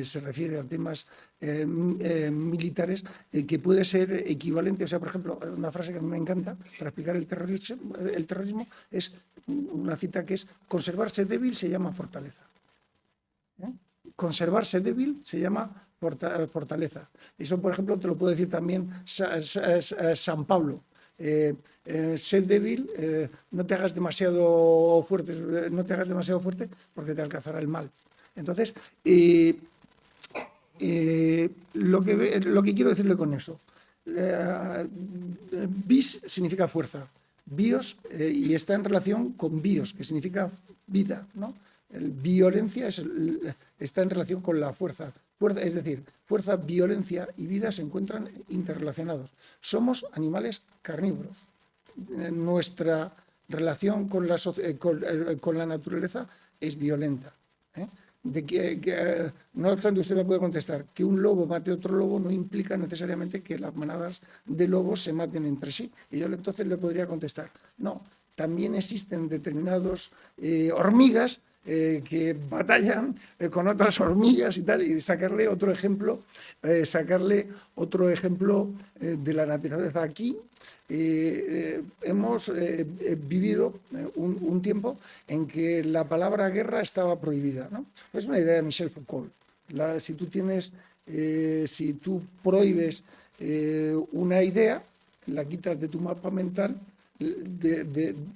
se refiere a temas militares, que puede ser equivalente. O sea, por ejemplo, una frase que a mí me encanta para explicar el terrorismo es una cita que es: conservarse débil se llama fortaleza. Conservarse débil se llama fortaleza. Eso, por ejemplo, te lo puedo decir también San Pablo. Sé débil, no te hagas demasiado fuerte, porque te alcanzará el mal. Entonces, lo que quiero decirle con eso, bis significa fuerza, bios, y está en relación con bios, que significa vida, ¿no? Violencia está en relación con la fuerza. Es decir, fuerza, violencia y vida se encuentran interrelacionados. Somos animales carnívoros. Nuestra relación con la naturaleza es violenta. No obstante, usted me puede contestar que un lobo mate a otro lobo no implica necesariamente que las manadas de lobos se maten entre sí. Y yo entonces le podría contestar, no, también existen determinados hormigas que batallan con otras hormigas y tal, y sacarle otro ejemplo de la naturaleza. Aquí hemos vivido un tiempo en que la palabra guerra estaba prohibida, ¿no? Es una idea de Michel Foucault. Si tú prohíbes una idea, la quitas de tu mapa mental,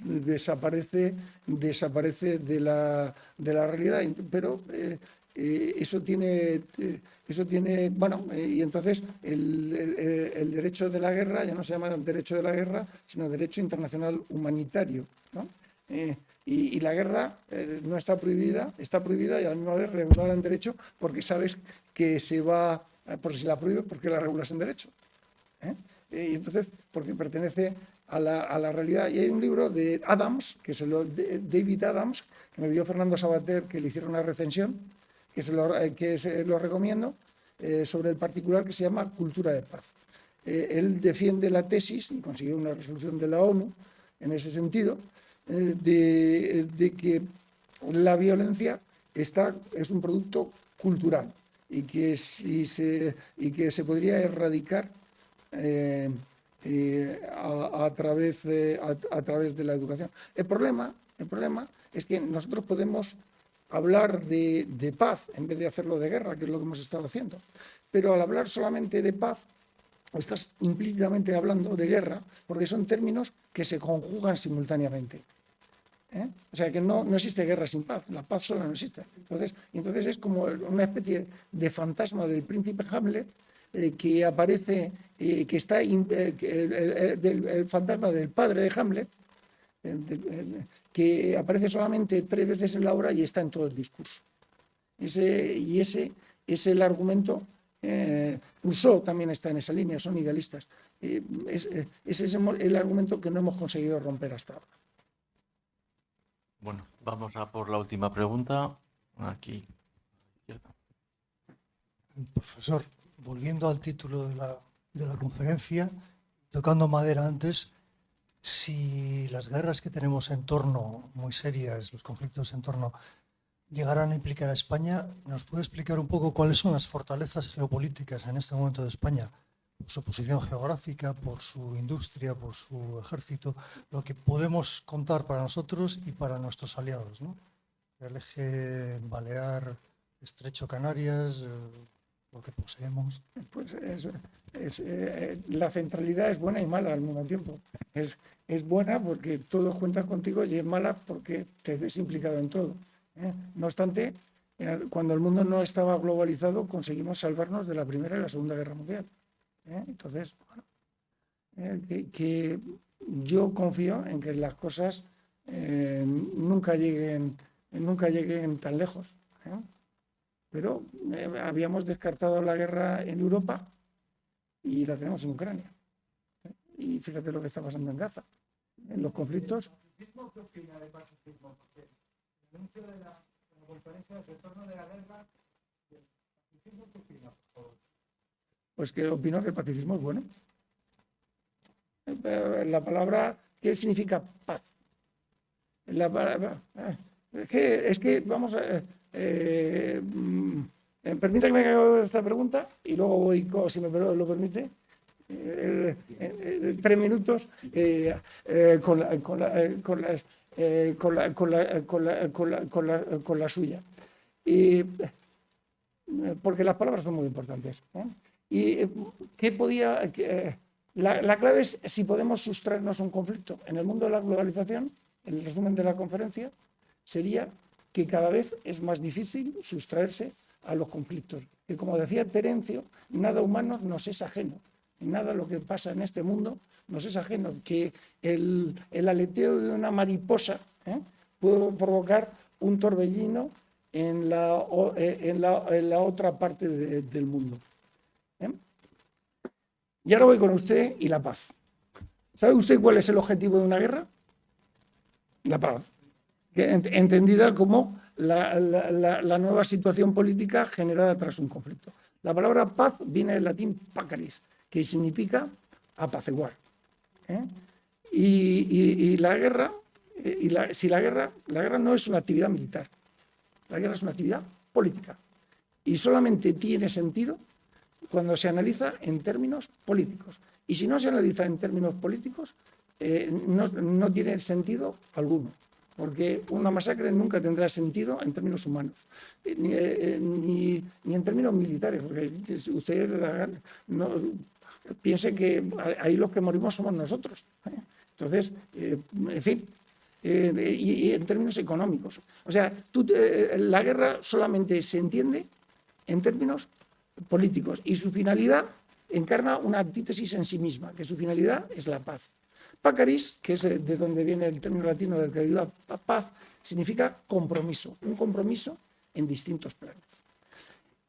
desaparece de la realidad, pero eso tiene bueno, y entonces el derecho de la guerra ya no se llama derecho de la guerra, sino derecho internacional humanitario, ¿no? Y la guerra no está prohibida, está prohibida y a la misma vez regulada en derecho, porque sabes que se va, porque si la prohíbes, porque la regulas en derecho, y entonces porque pertenece a la realidad. Y hay un libro de Adams, de David Adams, que me dio Fernando Sabater, que le hicieron una recensión, que se lo recomiendo, sobre el particular, que se llama Cultura de Paz. Él defiende la tesis, y consiguió una resolución de la ONU en ese sentido, de que la violencia es un producto cultural y que se podría erradicar a través de la educación. El problema es que nosotros podemos hablar de paz en vez de hacerlo de guerra, que es lo que hemos estado haciendo. Pero al hablar solamente de paz, estás implícitamente hablando de guerra, porque son términos que se conjugan simultáneamente. O sea que no existe guerra sin paz, la paz sola no existe. Entonces es como una especie de fantasma del príncipe Hamlet, que aparece, que está el fantasma del padre de Hamlet, que aparece solamente 3 veces en la obra y está en todo el discurso. Ese es el argumento. Rousseau también está en esa línea, son idealistas. Ese es el argumento que no hemos conseguido romper hasta ahora. Bueno, vamos a por la última pregunta. Aquí. Profesor, volviendo al título de la conferencia, tocando madera antes, si las guerras que tenemos en torno, muy serias, los conflictos en torno, llegaran a implicar a España, ¿nos puede explicar un poco cuáles son las fortalezas geopolíticas en este momento de España? Por su posición geográfica, por su industria, por su ejército, lo que podemos contar para nosotros y para nuestros aliados, ¿no? El eje Balear, Estrecho Canarias, lo que poseemos. Pues la centralidad es buena y mala al mismo tiempo. Es buena porque todos cuentan contigo, y es mala porque te ves implicado en todo. No obstante, cuando el mundo no estaba globalizado, conseguimos salvarnos de la Primera y la Segunda Guerra Mundial. Entonces, bueno, que yo confío en que las cosas nunca lleguen tan lejos. Pero habíamos descartado la guerra en Europa y la tenemos en Ucrania. Y fíjate lo que está pasando en Gaza. En los conflictos. ¿Qué opina de pacifismo? Porque el anuncio de la conferencia del retorno de la guerra, ¿el pacifismo qué opina? Pues que opino que el pacifismo es bueno. La palabra, ¿qué significa paz? La palabra, es que vamos a... permita que me haga esta pregunta y luego voy, si me lo permite, 3 minutos con la suya. Porque las palabras son muy importantes. Y la clave es si podemos sustraernos a un conflicto. En el mundo de la globalización, el resumen de la conferencia sería que cada vez es más difícil sustraerse a los conflictos. Que, como decía Terencio, nada humano nos es ajeno. Nada lo que pasa en este mundo nos es ajeno. Que el aleteo de una mariposa puede provocar un torbellino en la otra parte del mundo. Y ahora voy con usted y la paz. ¿Sabe usted cuál es el objetivo de una guerra? La paz. Entendida como la nueva situación política generada tras un conflicto. La palabra paz viene del latín pacaris, que significa apaciguar. Y la guerra, la guerra no es una actividad militar, la guerra es una actividad política. Y solamente tiene sentido cuando se analiza en términos políticos. Y si no se analiza en términos políticos, no tiene sentido alguno. Porque una masacre nunca tendrá sentido en términos humanos, ni en términos militares, porque usted piense que ahí los que morimos somos nosotros. Entonces, en fin, y en términos económicos. O sea, la guerra solamente se entiende en términos políticos y su finalidad encarna una antítesis en sí misma, que su finalidad es la paz. Pacaris, que es de donde viene el término latino del que deriva paz, significa compromiso, un compromiso en distintos planos.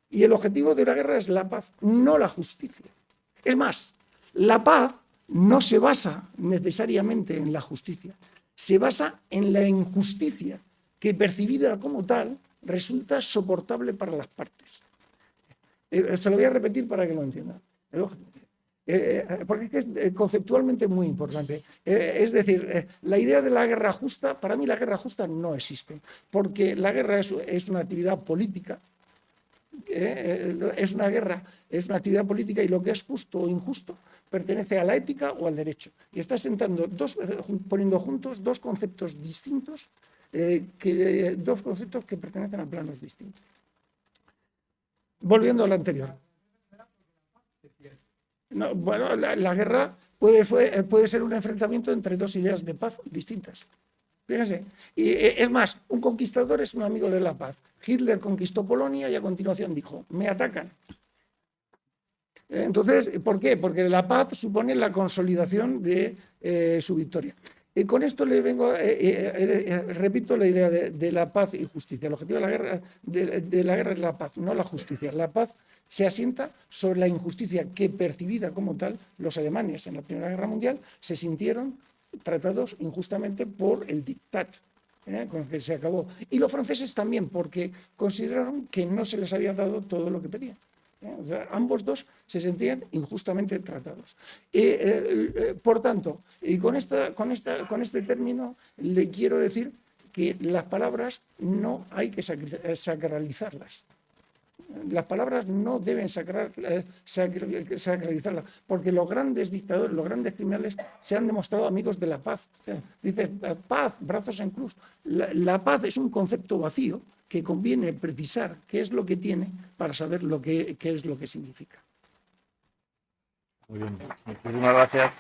Y el objetivo de la guerra es la paz, no la justicia. Es más, la paz no se basa necesariamente en la justicia, se basa en la injusticia, que percibida como tal, resulta soportable para las partes. Se lo voy a repetir para que lo entiendan. Porque es conceptualmente muy importante. Es decir, la idea de la guerra justa, para mí la guerra justa no existe, porque la guerra es una actividad política, es una guerra, es una actividad política, y lo que es justo o injusto pertenece a la ética o al derecho. Y está poniendo juntos dos conceptos distintos, dos conceptos que pertenecen a planos distintos. Volviendo a lo anterior. No, bueno, la guerra puede ser un enfrentamiento entre dos ideas de paz distintas. Fíjense. Y es más, un conquistador es un amigo de la paz. Hitler conquistó Polonia y a continuación dijo: me atacan. Entonces, ¿por qué? Porque la paz supone la consolidación de su victoria. Y con esto le vengo, repito la idea de la paz y justicia. El objetivo de la guerra es la paz, no la justicia. La paz se asienta sobre la injusticia que, percibida como tal, los alemanes en la Primera Guerra Mundial se sintieron tratados injustamente por el diktat con el que se acabó. Y los franceses también, porque consideraron que no se les había dado todo lo que pedían. O sea, ambos dos se sentían injustamente tratados. Por tanto, y con este término le quiero decir que las palabras no hay que sacralizarlas. Las palabras no deben sacralizarlas, porque los grandes dictadores, los grandes criminales se han demostrado amigos de la paz. O sea, dice paz, brazos en cruz. La paz es un concepto vacío que conviene precisar qué es lo que tiene para saber qué es lo que significa. Muy bien, muchísimas gracias.